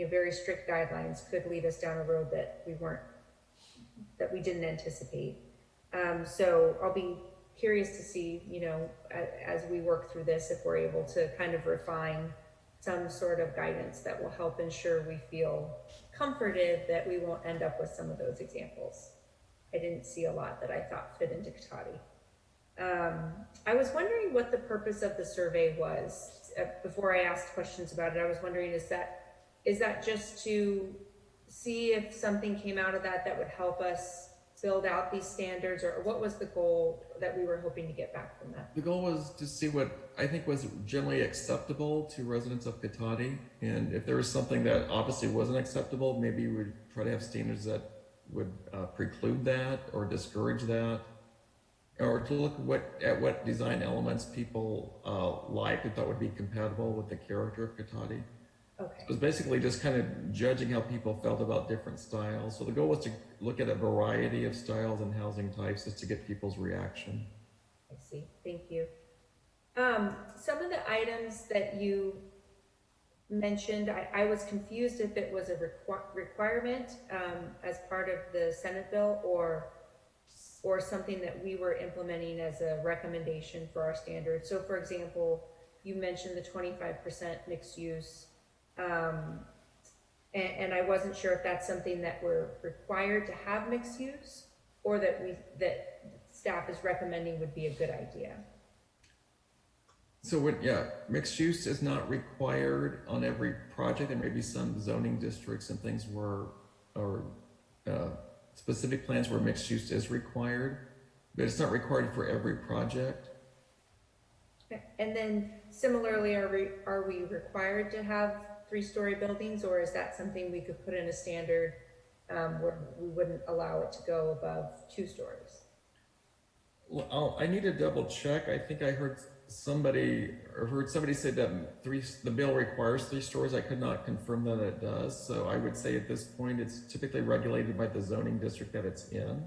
very strict guidelines could lead us down a road that we didn't anticipate. So I'll be curious to see, as we work through this, if we're able to kind of refine some sort of guidance that will help ensure we feel comforted that we won't end up with some of those examples. I didn't see a lot that I thought fit into Katati. I was wondering what the purpose of the survey was. Before I asked questions about it, I was wondering, is that just to see if something came out of that would help us build out these standards, or what was the goal that we were hoping to get back from that? The goal was to see what I think was generally acceptable to residents of Katati, and if there was something that obviously wasn't acceptable, maybe we'd try to have standards that would preclude that or discourage that, or to look at what design elements people liked and thought would be compatible with the character of Katati. Okay. It was basically just kind of judging how people felt about different styles. So the goal was to look at a variety of styles and housing types just to get people's reaction. I see. Thank you. Some of the items that you mentioned, I was confused if it was a requirement as part of the Senate bill or something that we were implementing as a recommendation for our standards. So for example, you mentioned the 25% mixed use. And I wasn't sure if that's something that we're required to have mixed use, or that staff is recommending would be a good idea. So mixed use is not required on every project. There may be some zoning districts and things or specific plans where mixed use is required, but it's not required for every project. And then similarly, are we required to have 3-story buildings, or is that something we could put in a standard where we wouldn't allow it to go above 2 stories? Well, I need to double check. I think I heard somebody say that the bill requires 3 stories. I could not confirm that it does. So I would say at this point, it's typically regulated by the zoning district that it's in.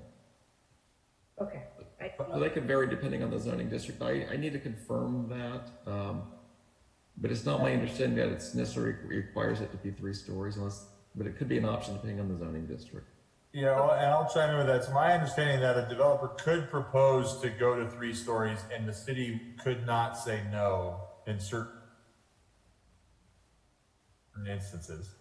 Okay. So they could vary depending on the zoning district. I need to confirm that. But it's not my understanding that it's necessarily requires it to be 3 stories, but it could be an option depending on the zoning district. Yeah, and I'll chime in with that. It's my understanding that a developer could propose to go to 3 stories, and the city could not say no in certain instances.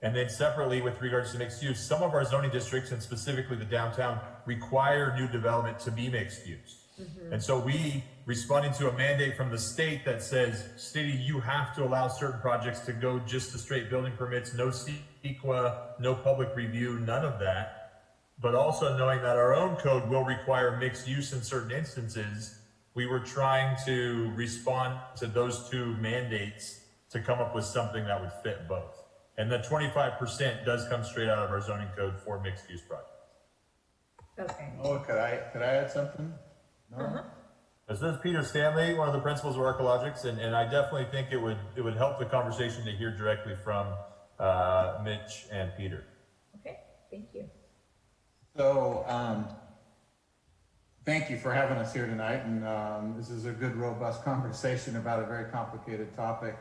And then separately, with regards to mixed use, some of our zoning districts, and specifically the downtown, require new development to be mixed use. Mm-hmm. And so we responding to a mandate from the state that says, city, you have to allow certain projects to go just to straight building permits, no CEQA, no public review, none of that. But also knowing that our own code will require mixed use in certain instances, we were trying to respond to those 2 mandates to come up with something that would fit both. And the 25% does come straight out of our zoning code for mixed use projects. Okay. Oh, could I add something? No? This is Peter Stanley, one of the principals of Articulation, and I definitely think it would help the conversation to hear directly from Mitch and Peter. Okay, thank you. So, thank you for having us here tonight, and this is a good, robust conversation about a very complicated topic.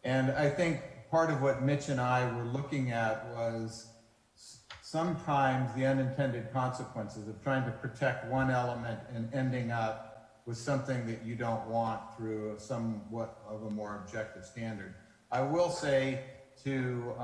And I think part of what Mitch and I were looking at was sometimes the unintended consequences of trying to protect one element and ending up with something that you don't want through somewhat of a more objective standard. I will say to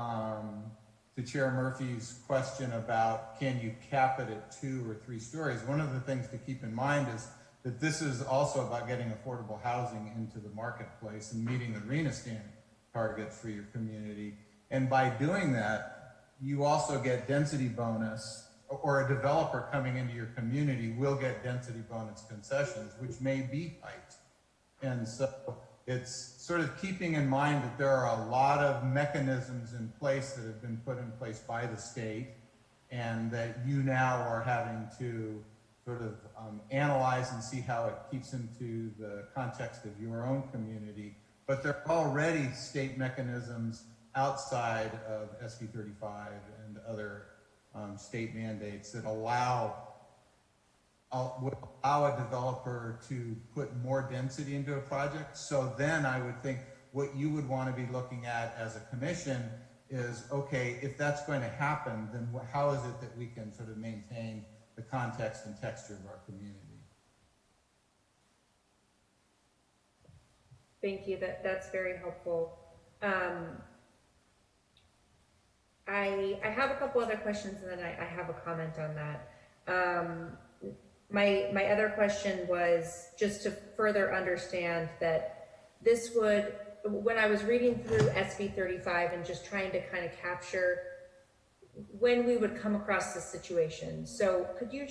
Chair Murphy's question about can you cap it at 2 or 3 stories, one of the things to keep in mind is that this is also about getting affordable housing into the marketplace and meeting the RENA standard targets for your community. And by doing that, you also get density bonus, or a developer coming into your community will get density bonus concessions, which may be height. And so it's sort of keeping in mind that there are a lot of mechanisms in place that have been put in place by the state, and that you now are having to sort of analyze and see how it keeps into the context of your own community. But there are already state mechanisms outside of SB 35 and other state mandates that would allow a developer to put more density into a project. So then I would think what you would want to be looking at as a commission is, okay, if that's going to happen, then how is it that we can sort of maintain the context and texture of our community? Thank you, that's very helpful. I have a couple other questions, and then I have a comment on that. My other question was just to further understand that this would, when I was reading through SB 35 and just trying to kind of capture when we would come across this situation. So could you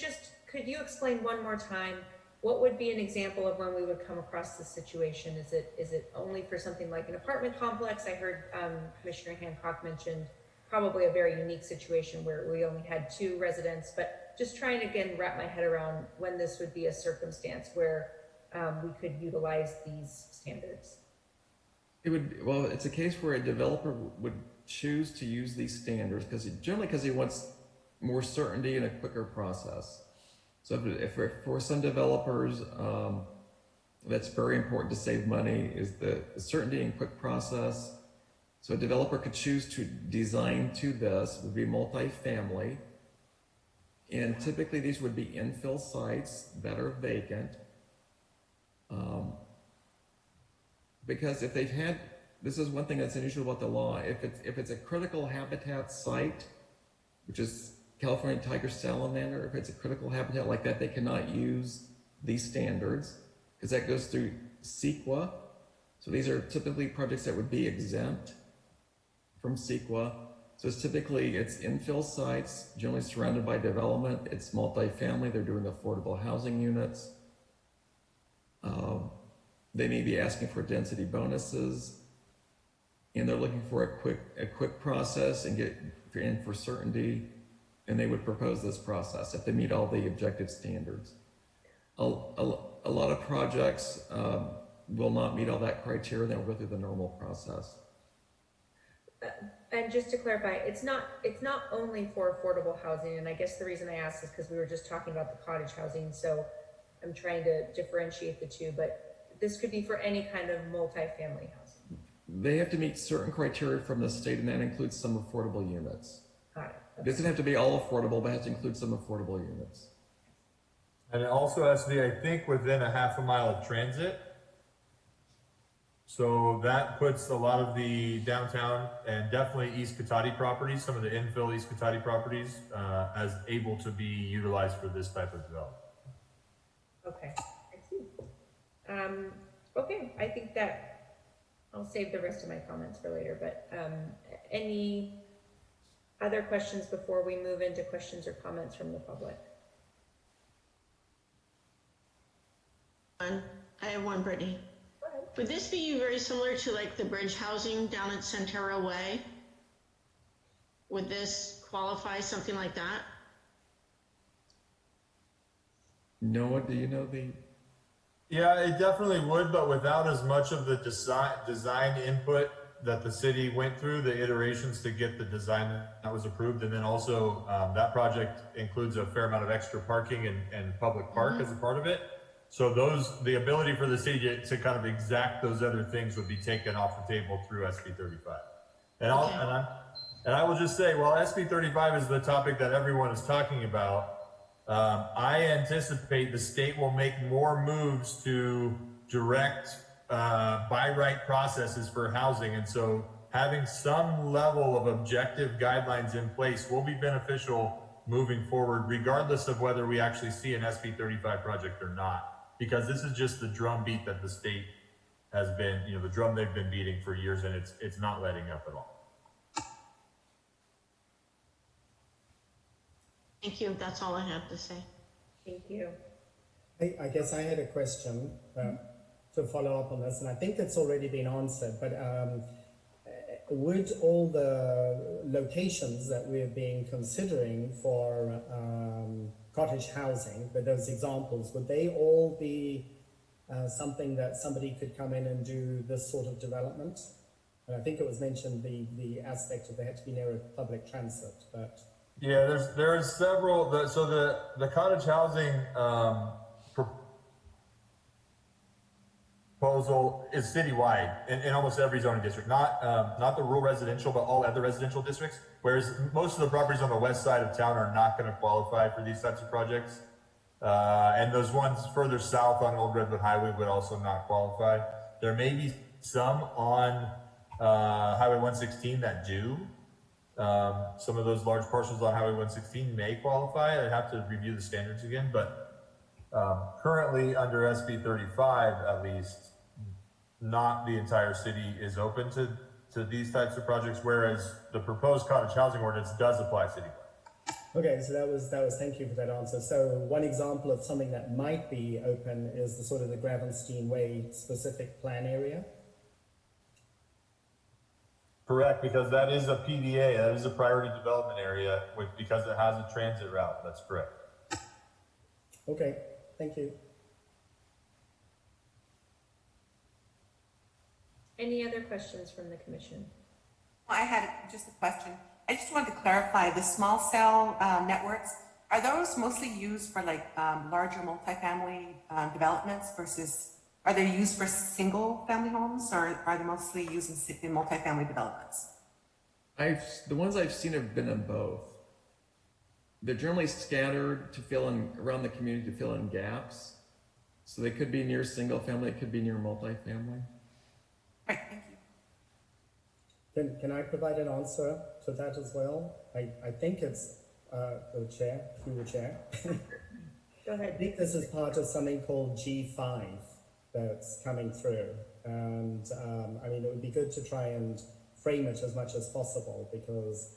explain one more time, what would be an example of when we would come across this situation? Is it only for something like an apartment complex? I heard Commissioner Hancock mentioned probably a very unique situation where we only had 2 residents, but just trying to, again, wrap my head around when this would be a circumstance where we could utilize these standards. It's a case where a developer would choose to use these standards because he wants more certainty and a quicker process. So if for some developers, that's very important to save money, is the certainty and quick process. So a developer could choose to design to this, would be multifamily. And typically these would be infill sites that are vacant. Because if they've had, this is one thing that's unusual about the law, if it's a critical habitat site, which is California tiger salamander, if it's a critical habitat like that, they cannot use these standards because that goes through CEQA. So these are typically projects that would be exempt from CEQA. So it's infill sites, generally surrounded by development. It's multifamily. They're doing affordable housing units. They may be asking for density bonuses, and they're looking for a quick process and get in for certainty. And they would propose this process if they meet all the objective standards. A lot of projects will not meet all that criteria. They'll go through the normal process. And just to clarify, it's not only for affordable housing, and I guess the reason I asked is because we were just talking about the cottage housing, so I'm trying to differentiate the two, but this could be for any kind of multifamily housing. They have to meet certain criteria from the state, and that includes some affordable units. Got it. It doesn't have to be all affordable, but it has to include some affordable units. And it also has to be, I think, within a half a mile of transit. So that puts a lot of the downtown and definitely East Cotati properties, some of the infill East Cotati properties, as able to be utilized for this type of development. Okay, I see. Okay, I think that I'll save the rest of my comments for later, but any other questions before we move into questions or comments from the public? I have one, Brittany. Would this be very similar to like the bridge housing down at Centera Way? Would this qualify something like that? Noah, do you know the Yeah, it definitely would, but without as much of the design input that the city went through, the iterations to get the design that was approved. And then also that project includes a fair amount of extra parking and public park as a part of it. So the ability for the city to kind of exact those other things would be taken off the table through SB 35. And I will just say, while SB 35 is the topic that everyone is talking about, I anticipate the state will make more moves to direct by right processes for housing. And so having some level of objective guidelines in place will be beneficial moving forward, regardless of whether we actually see an SB 35 project or not, because this is just the drum beat that the state has been, the drum they've been beating for years, and it's not letting up at all. Thank you. That's all I have to say. Thank you. I guess I had a question to follow up on this, and I think it's already been answered, but would all the locations that we're being considering for cottage housing, with those examples, would they all be something that somebody could come in and do this sort of development? And I think it was mentioned the aspect of they had to be near a public transit, but... Yeah, there's several. The cottage housing proposal is citywide in almost every zoning district. Not the rural residential, but all other residential districts. Whereas most of the properties on the west side of town are not going to qualify for these types of projects, and those ones further south on Old Redwood Highway would also not qualify. There may be some on Highway 116 that do. Some of those large parcels on Highway 116 may qualify. I'd have to review the standards again, but currently under SB 35, at least, not the entire city is open to these types of projects, whereas the proposed cottage housing ordinance does apply citywide. Okay, so that was thank you for that answer. So one example of something that might be open is the sort of the Gravenstein Way specific plan area. Correct, because that is a PDA, that is a priority development area, because it has a transit route. That's correct. Okay, thank you. Any other questions from the commission? I had just a question. I just wanted to clarify the small cell networks. Are those mostly used for like larger multifamily developments versus, are they used for single family homes, or are they mostly used in multifamily developments? The ones I've seen have been in both. They're generally scattered to fill in around the community to fill in gaps. So they could be near single family, it could be near multifamily. Right, thank you. Can I provide an answer to that as well? I think it's the chair, through the chair. Go ahead. I think this is part of something called G5 that's coming through. And I mean, it would be good to try and frame it as much as possible, because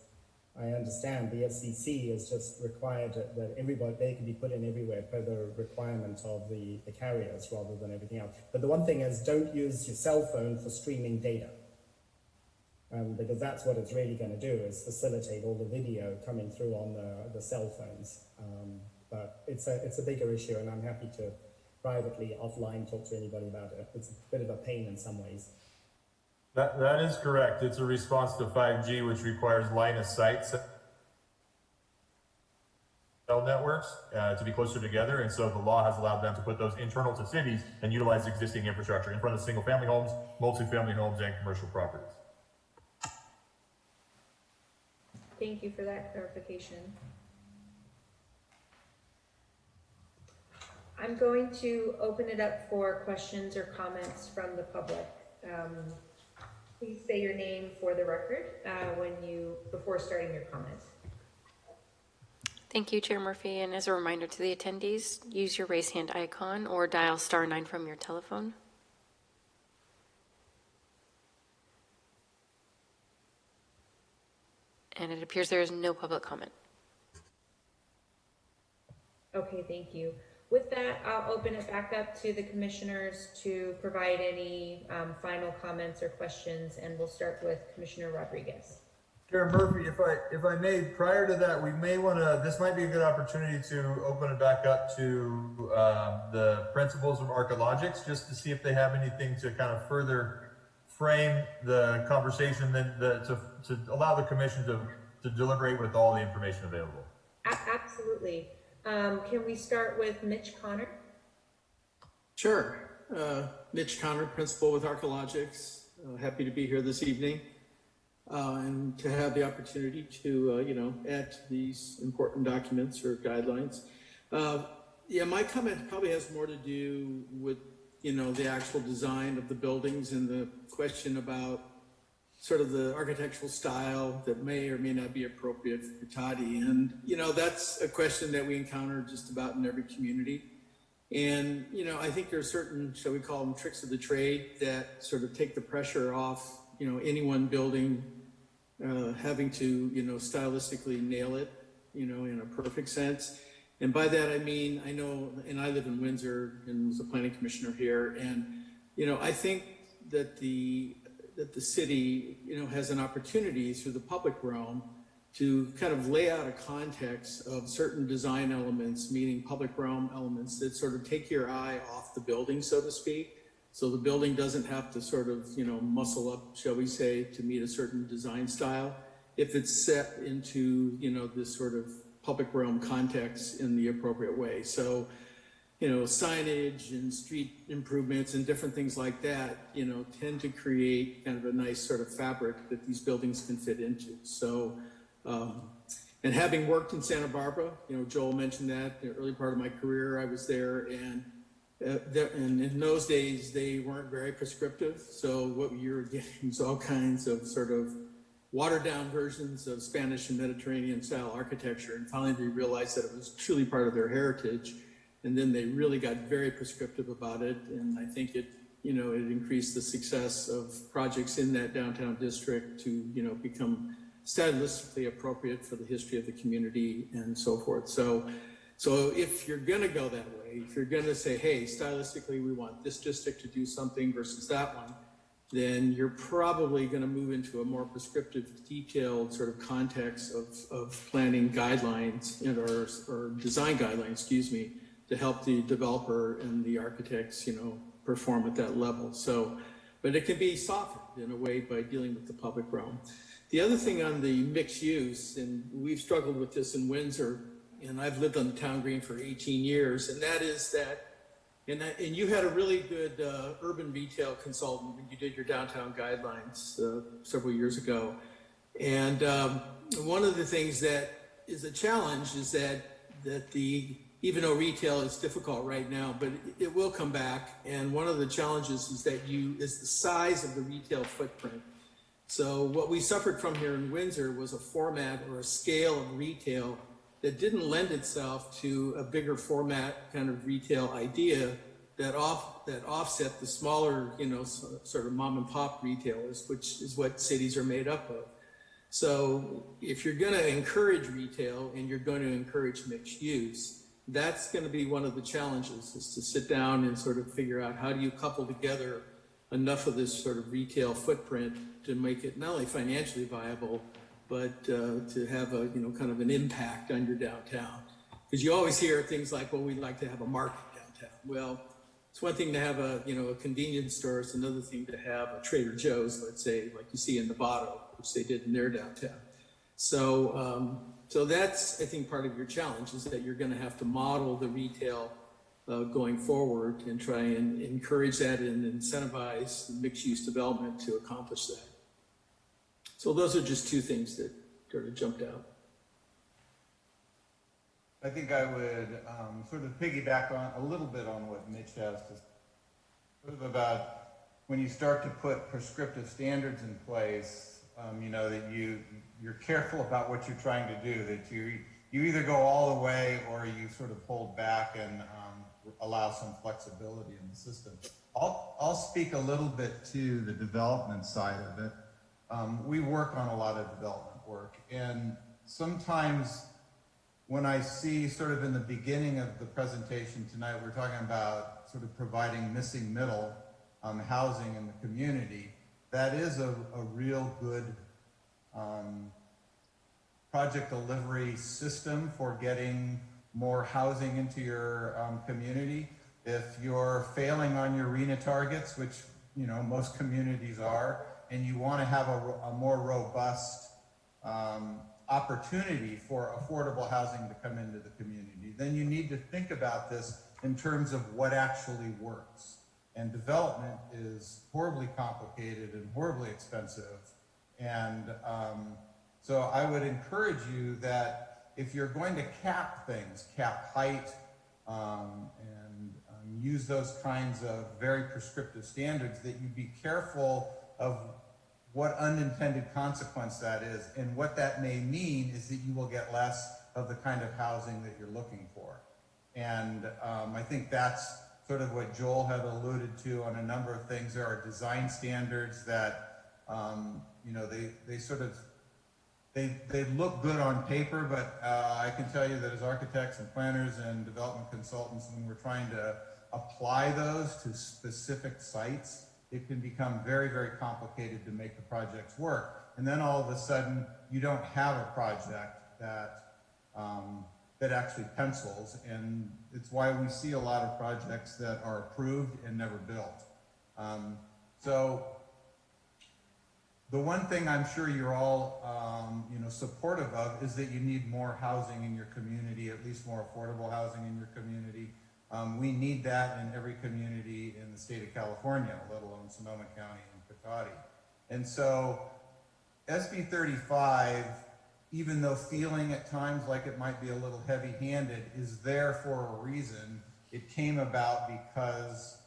I understand the FCC is just required that everybody, they can be put in everywhere per the requirement of the carriers rather than everything else. But the one thing is, don't use your cell phone for streaming data. Because that's what it's really going to do, is facilitate all the video coming through on the cell phones. But it's a bigger issue, and I'm happy to privately, offline, talk to anybody about it. It's a bit of a pain in some ways. That is correct. It's a response to 5G, which requires line of sight cell networks to be closer together. And so the law has allowed them to put those internal to cities and utilize existing infrastructure in front of single family homes, multi-family homes, and commercial properties. Thank you for that clarification. I'm going to open it up for questions or comments from the public. Please say your name for the record before starting your comment. Thank you, Chair Murphy. And as a reminder to the attendees, use your raise hand icon or dial *9 from your telephone. And it appears there is no public comment. Okay, thank you. With that, I'll open it back up to the commissioners to provide any final comments or questions, and we'll start with Commissioner Rodriguez. Chair Murphy, if I may, prior to that, we may want to, this might be a good opportunity to open it back up to the principals of Archaeologics, just to see if they have anything to kind of further frame the conversation, then to allow the commission to deliberate with all the information available. Absolutely. Can we start with Mitch Connor? Sure. Mitch Connor, principal with Archaeologics. Happy to be here this evening and to have the opportunity to, add to these important documents or guidelines. Yeah, my comment probably has more to do with, the actual design of the buildings and the question about sort of the architectural style that may or may not be appropriate for Toddy. And, that's a question that we encounter just about in every community. And, I think there are certain, shall we call them tricks of the trade that sort of take the pressure off, any one building having to, stylistically nail it, in a perfect sense. And by that, I mean, I know, and I live in Windsor and was a planning commissioner here. And, I think that the city, has an opportunity through the public realm to kind of lay out a context of certain design elements, meaning public realm elements that sort of take your eye off the building, so to speak. So the building doesn't have to sort of, muscle up, shall we say, to meet a certain design style, if it's set into, this sort of public realm context in the appropriate way. So, signage and street improvements and different things like that, tend to create kind of a nice sort of fabric that these buildings can fit into. So, and having worked in Santa Barbara, Joel mentioned that in the early part of my career, I was there, and in those days, they weren't very prescriptive. So what you were getting was all kinds of sort of watered down versions of Spanish and Mediterranean style architecture. And finally, they realized that it was truly part of their heritage. And then they really got very prescriptive about it. And I think it increased the success of projects in that downtown district to, become stylistically appropriate for the history of the community and so forth. So if you're going to go that way, if you're going to say, hey, stylistically, we want this district to do something versus that one, then you're probably going to move into a more prescriptive, detailed sort of context of planning guidelines or design guidelines, to help the developer and the architects, perform at that level. So, but it can be softened in a way by dealing with the public realm. The other thing on the mixed use, and we've struggled with this in Windsor, and I've lived on the town green for 18 years, and that is that, and you had a really good urban retail consultant when you did your downtown guidelines several years ago. And one of the things that is a challenge is that even though retail is difficult right now, but it will come back. And one of the challenges is is the size of the retail footprint. So what we suffered from here in Windsor was a format or a scale of retail that didn't lend itself to a bigger format kind of retail idea that offset the smaller, sort of mom and pop retailers, which is what cities are made up of. So if you're going to encourage retail and you're going to encourage mixed use, that's going to be one of the challenges, is to sit down and sort of figure out how do you couple together enough of this sort of retail footprint to make it not only financially viable, but to have a, kind of an impact on your downtown. Because you always hear things like, well, we'd like to have a market downtown. Well, it's one thing to have a convenience store. It's another thing to have a Trader Joe's, let's say, like you see in Novato, which they did in their downtown. So, so that's, I think, part of your challenge, is that you're going to have to model the retail going forward and try and encourage that and incentivize mixed-use development to accomplish that. So those are just two things that sort of jumped out. I think I would sort of piggyback on a little bit on what Mitch has to say, sort of about when you start to put prescriptive standards in place, that you're careful about what you're trying to do, that you either go all the way or you sort of hold back and allow some flexibility in the system. I'll speak a little bit to the development side of it. We work on a lot of development work, and sometimes when I see sort of in the beginning of the presentation tonight, we're talking about sort of providing missing middle housing in the community. That is a real good project delivery system for getting more housing into your community. If you're failing on your RENA targets, which most communities are, and you want to have a more robust opportunity for affordable housing to come into the community, then you need to think about this in terms of what actually works. And development is horribly complicated and horribly expensive. And so I would encourage you that if you're going to cap things, cap height, and use those kinds of very prescriptive standards, that you be careful of what unintended consequence that is. And what that may mean is that you will get less of the kind of housing that you're looking for. And I think that's sort of what Joel had alluded to on a number of things. There are design standards that, they look good on paper, but I can tell you that as architects and planners and development consultants, when we're trying to apply those to specific sites, it can become very, very complicated to make the projects work. And then all of a sudden, you don't have a project that actually pencils, and it's why we see a lot of projects that are approved and never built. So the one thing I'm sure you're all supportive of is that you need more housing in your community, at least more affordable housing in your community. We need that in every community in the state of California, let alone Sonoma County and Cotati. And so SB 35, even though feeling at times like it might be a little heavy-handed, is there for a reason. It came about because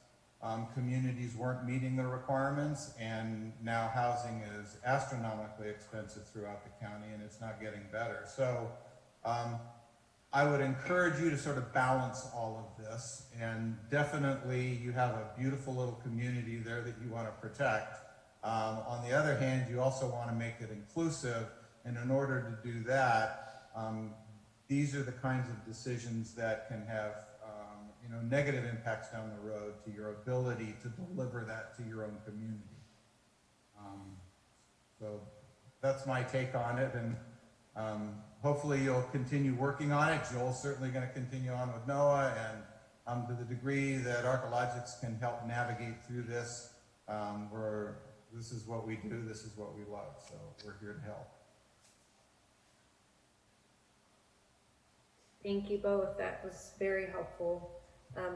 communities weren't meeting the requirements, and now housing is astronomically expensive throughout the county, and it's not getting better. So I would encourage you to sort of balance all of this, and definitely you have a beautiful little community there that you want to protect. On the other hand, you also want to make it inclusive, and in order to do that, these are the kinds of decisions that can have negative impacts down the road to your ability to deliver that to your own community. So that's my take on it, and hopefully you'll continue working on it. Joel's certainly going to continue on with Noah, and to the degree that Articulation can help navigate through this, this is what we do, this is what we love, so we're here to help. Thank you both. That was very helpful.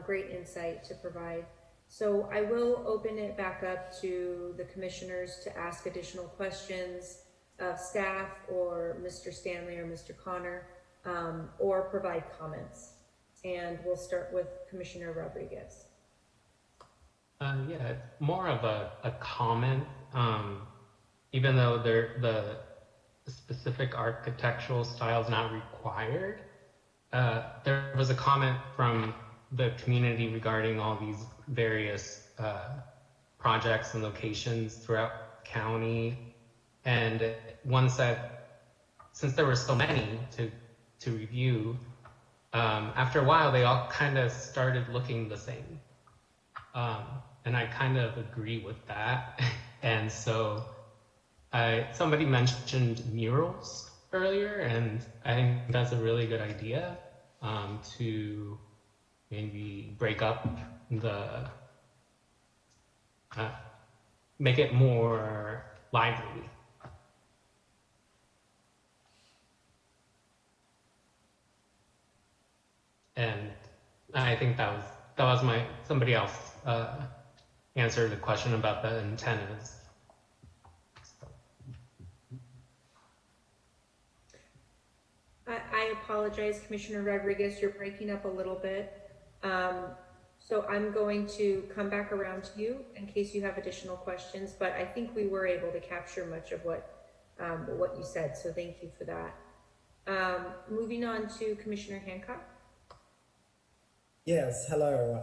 Great insight to provide. So I will open it back up to the commissioners to ask additional questions of staff or Mr. Stanley or Mr. Connor, or provide comments. And we'll start with Commissioner Rodriguez. Yeah, more of a comment. Even though the specific architectural style is not required, there was a comment from the community regarding all these various projects and locations throughout the county. And one said, since there were so many to review, after a while they all kind of started looking the same. And I kind of agree with that. And so somebody mentioned murals earlier, and I think that's a really good idea, to maybe break up make it more lively. And I think that was somebody else answered the question about the antennas. I apologize, Commissioner Rodriguez, you're breaking up a little bit. So I'm going to come back around to you in case you have additional questions, but I think we were able to capture much of what you said, so thank you for that. Moving on to Commissioner Hancock. Yes, hello.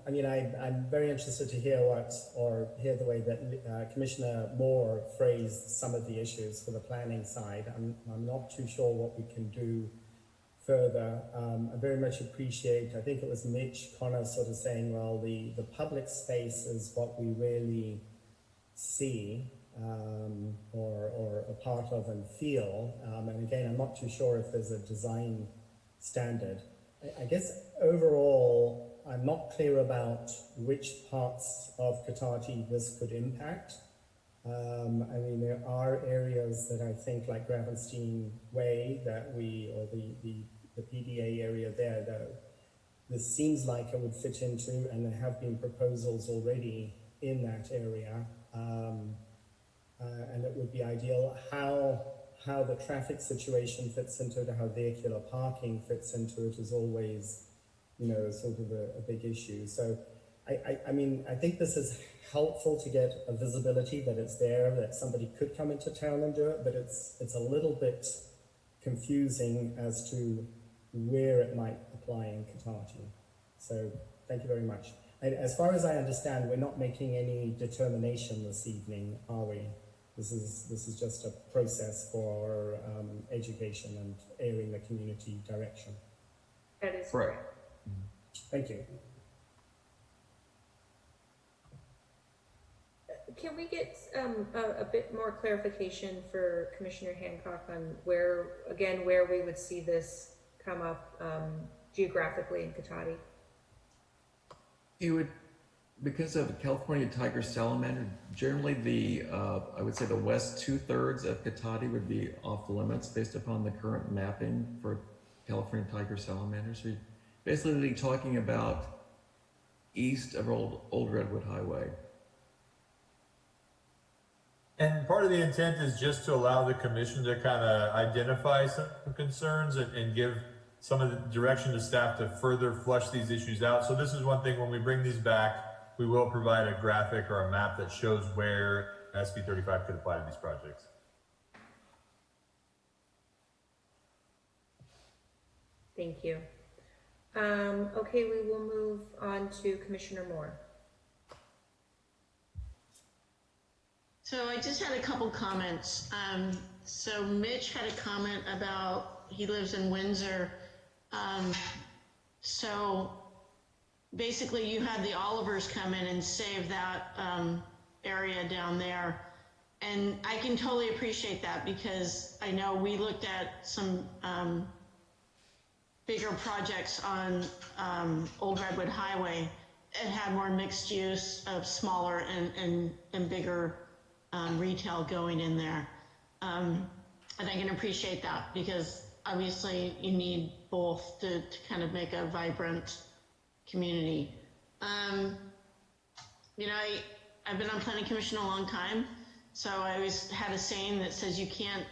I'm very interested to hear the way that Commissioner Moore phrased some of the issues for the planning side. I'm not too sure what we can do further. I very much appreciate, I think it was Mitch Connor sort of saying, well, the public space is what we really see. or a part of and feel. And again, I'm not too sure if there's a design standard. I guess overall, I'm not clear about which parts of Katati this could impact. I mean, there are areas that I think, like Gravenstein Way, that or the PDA area there, that this seems like it would fit into, and there have been proposals already in that area. And it would be ideal how the traffic situation fits into it, how vehicular parking fits into it is always, sort of a big issue. So I mean, I think this is helpful to get a visibility that it's there, that somebody could come into town and do it, but it's a little bit confusing as to where it might apply in Katati. So thank you very much. And as far as I understand, we're not making any determination this evening, are we? This is just a process for education and airing the community direction. That is Right. correct. Thank you. Can we get a bit more clarification for Commissioner Hancock on where we would see this come up geographically in Katati? You would, because of California tiger salamander, generally I would say the west 2/3 of Katati would be off limits based upon the current mapping for California tiger salamanders. So you're basically talking about east of Old Redwood Highway. And part of the intent is just to allow the commission to kind of identify some concerns and give some of the direction to staff to further flesh these issues out. So this is one thing, when we bring these back, we will provide a graphic or a map that shows where SB 35 could apply to these projects. Thank you. Okay, we will move on to Commissioner Moore. So I just had a couple comments. So Mitch had a comment about he lives in Windsor. So basically you had the Olivers come in and save that area down there. And I can totally appreciate that, because I know we looked at some bigger projects on Old Redwood Highway. It had more mixed use of smaller and bigger retail going in there. And I can appreciate that, because obviously you need both to kind of make a vibrant community. You know, I've been on planning commission a long time, so I always had a saying that says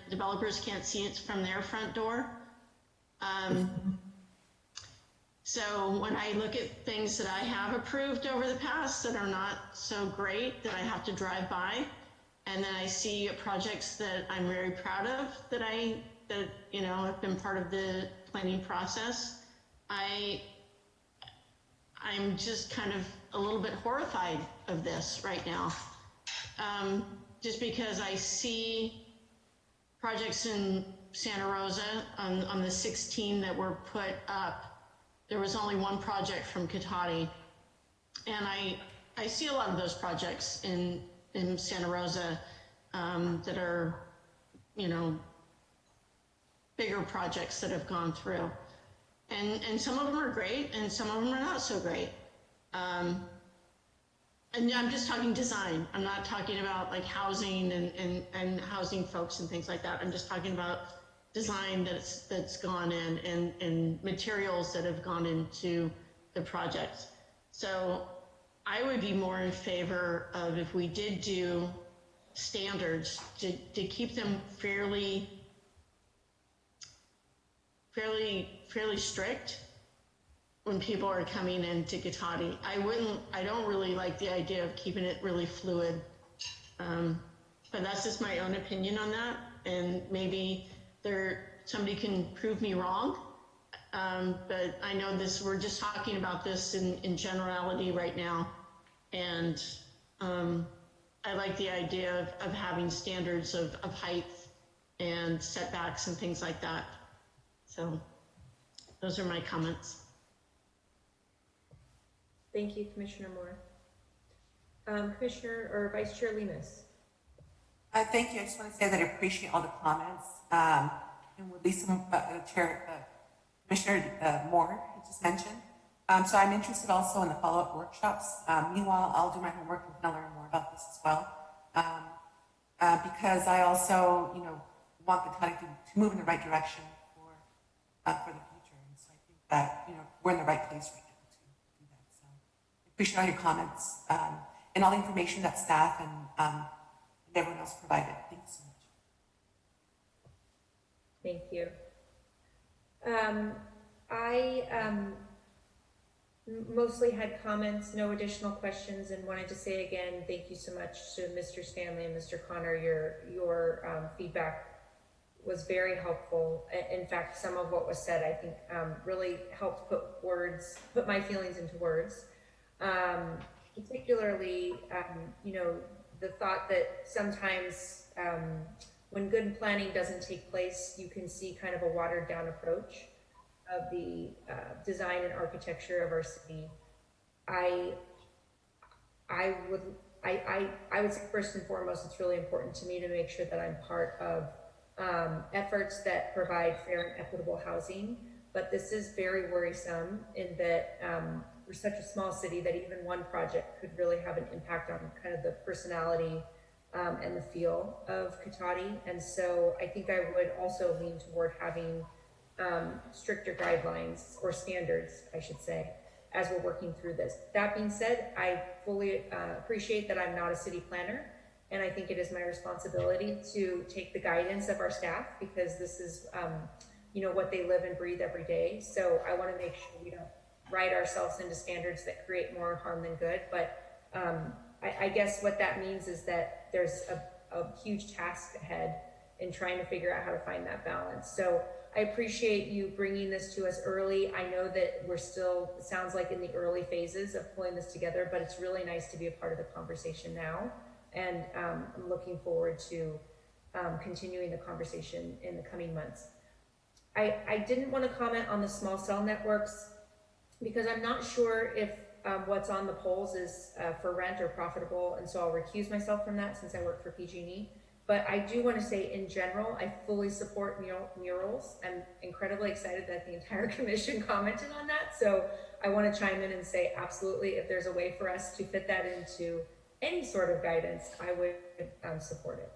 developers can't see it from their front door. So when I look at things that I have approved over the past that are not so great, that I have to drive by, and then I see projects that I'm very proud of, that you know, have been part of the planning process, I'm just kind of a little bit horrified of this right now. Just because I see projects in Santa Rosa on the 16 that were put up. There was only one project from Katati, and I see a lot of those projects in Santa Rosa that are, you know, bigger projects that have gone through. And some of them are great, and some of them are not so great. And I'm just talking design. I'm not talking about like housing and housing folks and things like that. I'm just talking about design that's gone in and materials that have gone into the project. So I would be more in favor of, if we did do standards, to keep them fairly strict when people are coming into Katati. I don't really like the idea of keeping it really fluid. But that's just my own opinion on that. And maybe somebody can prove me wrong. But I know we're just talking about this in generality right now. And I like the idea of having standards of height and setbacks and things like that. So those are my comments. Thank you, Commissioner Moore. Commissioner or Vice Chair Lemus. Thank you. I just want to say that I appreciate all the comments. And with Lisa, Commissioner Moore just mentioned. So I'm interested also in the follow-up workshops. Meanwhile, I'll do my homework and I'll learn more about this as well. Because I also, want the county to move in the right direction for the future. And so I think that, we're in the right place right now to do that. So I appreciate all your comments and all the information that staff and everyone else provided. Thank you so much. Thank you. I mostly had comments, no additional questions, and wanted to say again, thank you so much to Mr. Stanley and Mr. Connor. Your feedback was very helpful. In fact, some of what was said, I think, really helped put my feelings into words. Particularly, the thought that sometimes when good planning doesn't take place, you can see kind of a watered down approach of the design and architecture of our city. I would say first and foremost, it's really important to me to make sure that I'm part of efforts that provide fair and equitable housing. But this is very worrisome in that we're such a small city that even one project could really have an impact on kind of the personality and the feel of Cotati. And so I think I would also lean toward having stricter guidelines or standards, I should say, as we're working through this. That being said, I fully appreciate that I'm not a city planner, and I think it is my responsibility to take the guidance of our staff because this is, what they live and breathe every day. So I want to make sure we don't write ourselves into standards that create more harm than good. But I guess what that means is that there's a huge task ahead in trying to figure out how to find that balance. So I appreciate you bringing this to us early. I know that we're still, it sounds like in the early phases of pulling this together, but it's really nice to be a part of the conversation now. And I'm looking forward to continuing the conversation in the coming months. I didn't want to comment on the small cell networks because I'm not sure if what's on the polls is for rent or profitable. And so I'll recuse myself from that since I work for PG&E. But I do want to say in general, I fully support murals. I'm incredibly excited that the entire commission commented on that. So I want to chime in and say, absolutely, if there's a way for us to fit that into any sort of guidance, I would support it.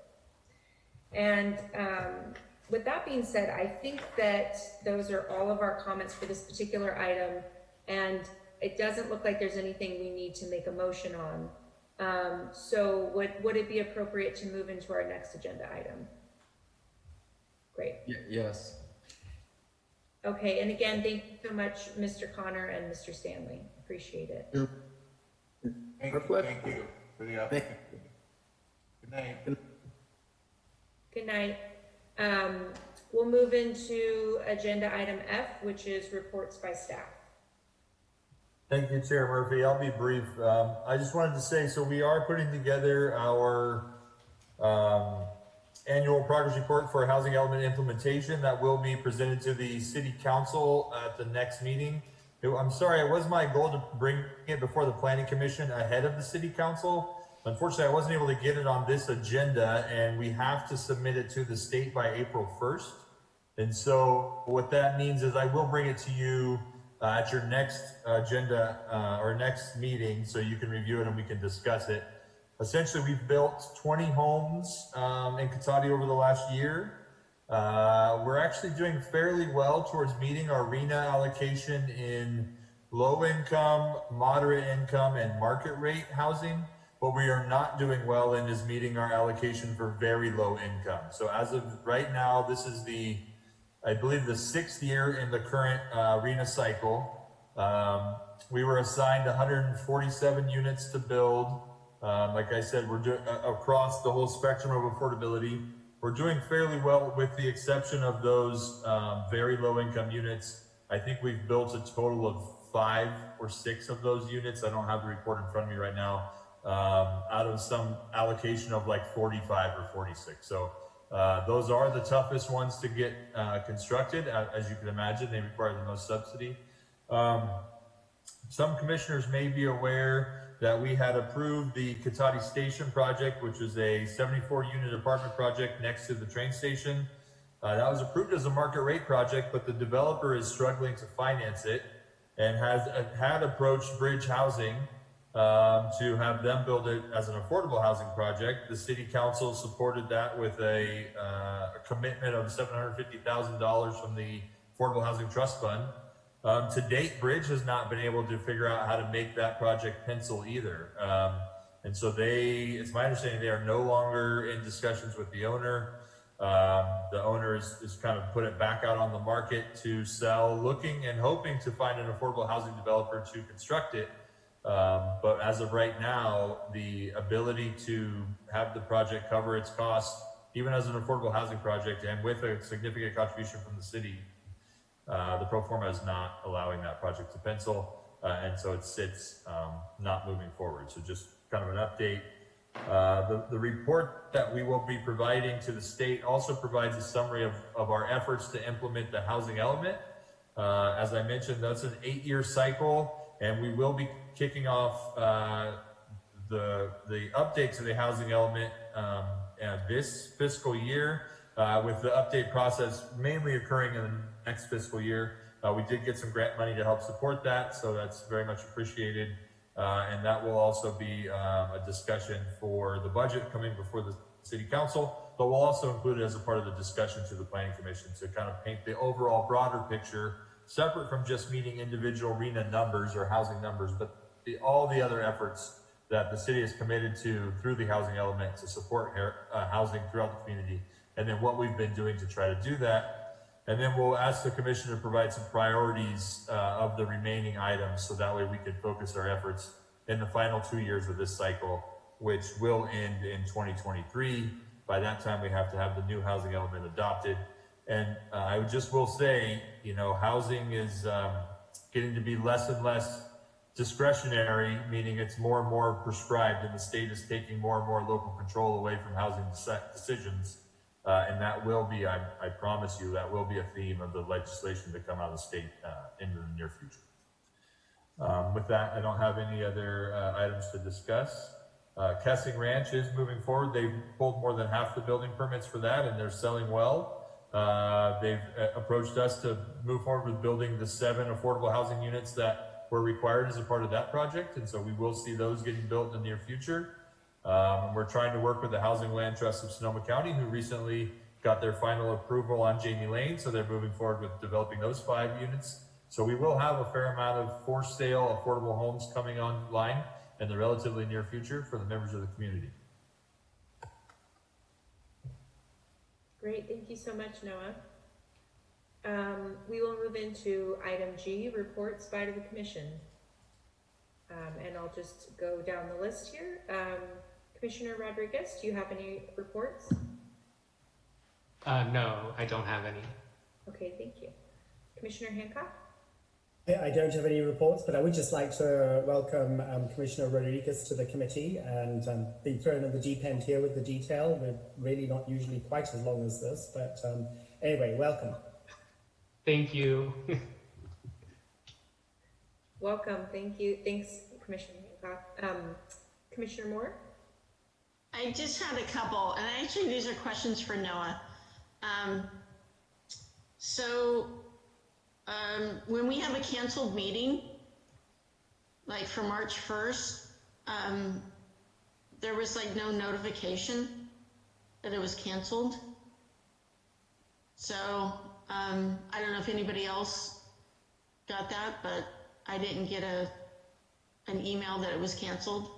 And with that being said, I think that those are all of our comments for this particular item. And it doesn't look like there's anything we need to make a motion on. So would it be appropriate to move into our next agenda item? Great. Yes. Okay, and again, thank you so much, Mr. Connor and Mr. Stanley. Appreciate it. Thank you for the opportunity. Good night. Good night. We'll move into agenda item F, which is reports by staff. Thank you, Chair Murphy. I'll be brief. I just wanted to say, so we are putting together our annual progress report for housing element implementation that will be presented to the City Council at the next meeting. I'm sorry, it was my goal to bring it before the Planning Commission ahead of the City Council. Unfortunately, I wasn't able to get it on this agenda, and we have to submit it to the state by April 1st. And so what that means is I will bring it to you at your next agenda or next meeting so you can review it and we can discuss it. Essentially, we've built 20 homes in Cotati over the last year. We're actually doing fairly well towards meeting our RENA allocation in low income, moderate income, and market rate housing. What we are not doing well in is meeting our allocation for very low income. So as of right now, this is I believe the 6th year in the current RENA cycle. We were assigned 147 units to build. Like I said, we're doing across the whole spectrum of affordability. We're doing fairly well with the exception of those very low income units. I think we've built a total of 5 or 6 of those units. I don't have the report in front of me right now. Out of some allocation of like 45 or 46. So those are the toughest ones to get constructed. As you can imagine, they require the most subsidy. Some commissioners may be aware that we had approved the Katati Station project, which is a 74-unit apartment project next to the train station. That was approved as a market rate project, but the developer is struggling to finance it and had approached Bridge Housing to have them build it as an affordable housing project. The city council supported that with a commitment of $750,000 from the Affordable Housing Trust Fund. To date, Bridge has not been able to figure out how to make that project pencil either. And so it's my understanding they are no longer in discussions with the owner. The owner is kind of put it back out on the market to sell, looking and hoping to find an affordable housing developer to construct it. But as of right now, the ability to have the project cover its costs, even as an affordable housing project and with a significant contribution from the city, the pro forma is not allowing that project to pencil, and so it sits not moving forward. So just kind of an update. The report that we will be providing to the state also provides a summary of our efforts to implement the housing element. As I mentioned, that's an 8-year cycle, and we will be kicking off the update to the housing element this fiscal year, with the update process mainly occurring in the next fiscal year. We did get some grant money to help support that, so that's very much appreciated. And that will also be a discussion for the budget coming before the city council, but we'll also include it as a part of the discussion to the planning commission to kind of paint the overall broader picture, separate from just meeting individual RENA numbers or housing numbers, but all the other efforts that the city is committed to through the housing element to support housing throughout the community, and then what we've been doing to try to do that. And then we'll ask the commission to provide some priorities of the remaining items, so that way we can focus our efforts in the final 2 years of this cycle, which will end in 2023. By that time, we have to have the new housing element adopted. And I will say, housing is getting to be less and less discretionary, meaning it's more and more prescribed, and the state is taking more and more local control away from housing decisions. And that will be, I promise you, that will be a theme of the legislation to come out of the state in the near future. With that, I don't have any other items to discuss. Kessing Ranch is moving forward. They've pulled more than half the building permits for that, and they're selling well. They've approached us to move forward with building the 7 affordable housing units that were required as a part of that project, and so we will see those getting built in the near future. We're trying to work with the Housing Land Trust of Sonoma County, who recently got their final approval on Jamie Lane, so they're moving forward with developing those 5 units. So we will have a fair amount of for sale affordable homes coming online in the relatively near future for the members of the community. Great, thank you so much, Noah. We will move into item G, reports by the commission. And I'll just go down the list here. Commissioner Rodriguez, do you have any reports? No, I don't have any. Okay, thank you. Commissioner Hancock? I don't have any reports, but I would just like to welcome Commissioner Rodriguez to the committee, and being thrown in the deep end here with the detail. We're really not usually quite as long as this, but anyway, welcome. Thank you. Welcome, thank you. Thanks, Commissioner Hancock. Commissioner Moore? I just had a couple, and actually these are questions for Noah. When we have a canceled meeting, like for March 1st, there was like no notification that it was canceled. So I don't know if anybody else got that, but I didn't get an email that it was canceled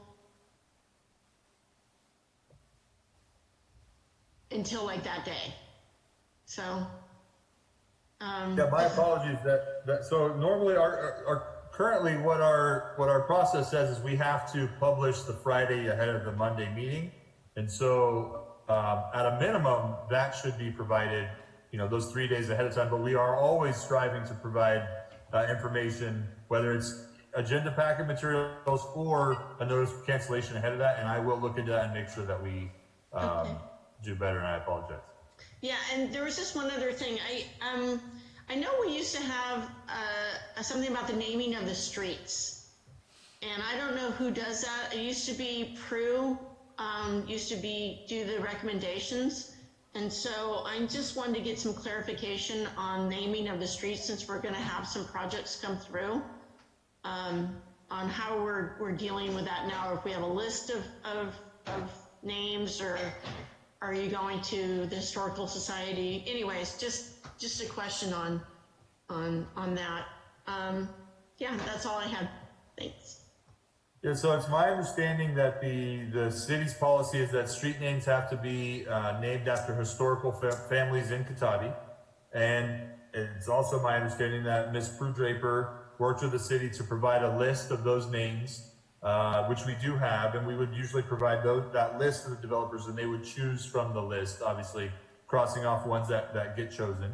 until like that day. So yeah, my apologies. So normally our currently what our process says is we have to publish the Friday ahead of the Monday meeting, and so at a minimum that should be provided, those 3 days ahead of time. But we are always striving to provide information, whether it's agenda packet materials or a notice of cancellation ahead of that, and I will look into that and make sure that we do better, and I apologize. yeah, and there was just one other thing. I know we used to have something about the naming of the streets, and I don't know who does that. It used to be Prue, do the recommendations. And so I just wanted to get some clarification on naming of the streets, since we're going to have some projects come through, on how we're dealing with that now. If we have a list of names, or are you going to the Historical Society? Anyways, just a question on that. Yeah, that's all I had. Thanks. Yeah, so it's my understanding that the city's policy is that street names have to be named after historical families in Cotati. And it's also my understanding that Ms. Prue Draper worked with the city to provide a list of those names, which we do have, and we would usually provide that list to the developers, and they would choose from the list, obviously crossing off ones that get chosen.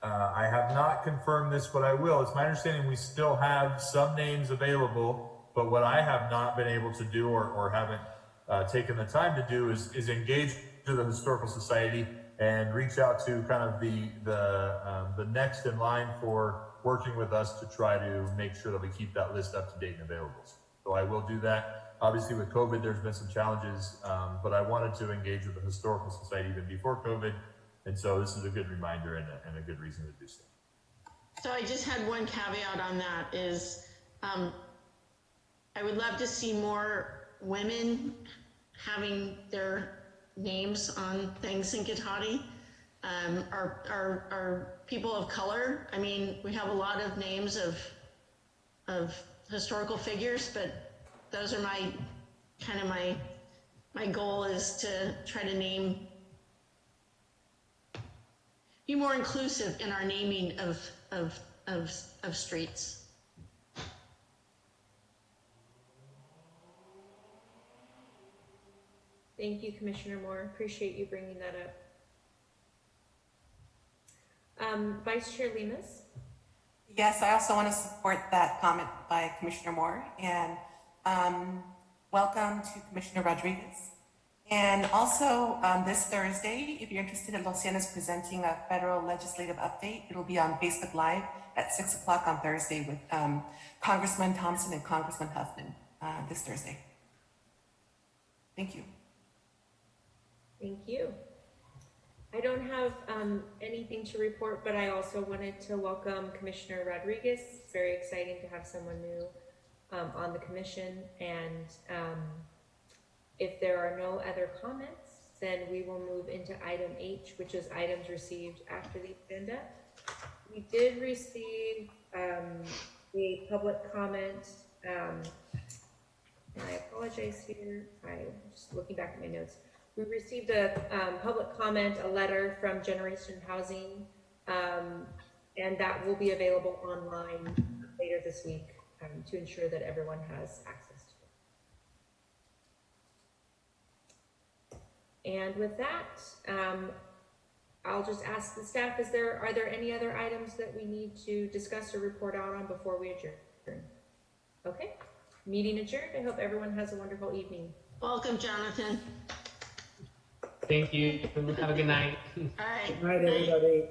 I have not confirmed this, but I will. It's my understanding we still have some names available, but what I have not been able to do, or haven't taken the time to do, is engage to the Historical Society and reach out to kind of the next in line for working with us to try to make sure that we keep that list up to date and available. So I will do that. Obviously with COVID, there's been some challenges, but I wanted to engage with the Historical Society even before COVID. And so this is a good reminder and a good reason to do so. So I just had one caveat on that is, I would love to see more women having their names on things in Cotati. Are people of color. I mean, we have a lot of names of historical figures, but those are my goal is to try to be more inclusive in our naming of streets. Thank you, Commissioner Moore. Appreciate you bringing that up. Vice Chair Lemus? Yes, I also want to support that comment by Commissioner Moore, and welcome to Commissioner Rodriguez. And also this Thursday, if you're interested, Luciana is presenting a federal legislative update. It'll be on Facebook Live at 6 o'clock on Thursday with Congressman Thompson and Congressman Huffman this Thursday. Thank you. Thank you. I don't have anything to report, but I also wanted to welcome Commissioner Rodriguez. It's very exciting to have someone new on the commission. And if there are no other comments, then we will move into item H, which is items received after the agenda. We did receive a public comment, and I apologize here, I'm just looking back at my notes. We received a public comment, a letter from Generation Housing, and that will be available online later this week to ensure that everyone has access to it. And with that, I'll just ask the staff, are there any other items that we need to discuss or report out on before we adjourn? Okay, meeting adjourned. I hope everyone has a wonderful evening. Welcome, Jonathan. Thank you. Have a good night. All right. Good night, everybody.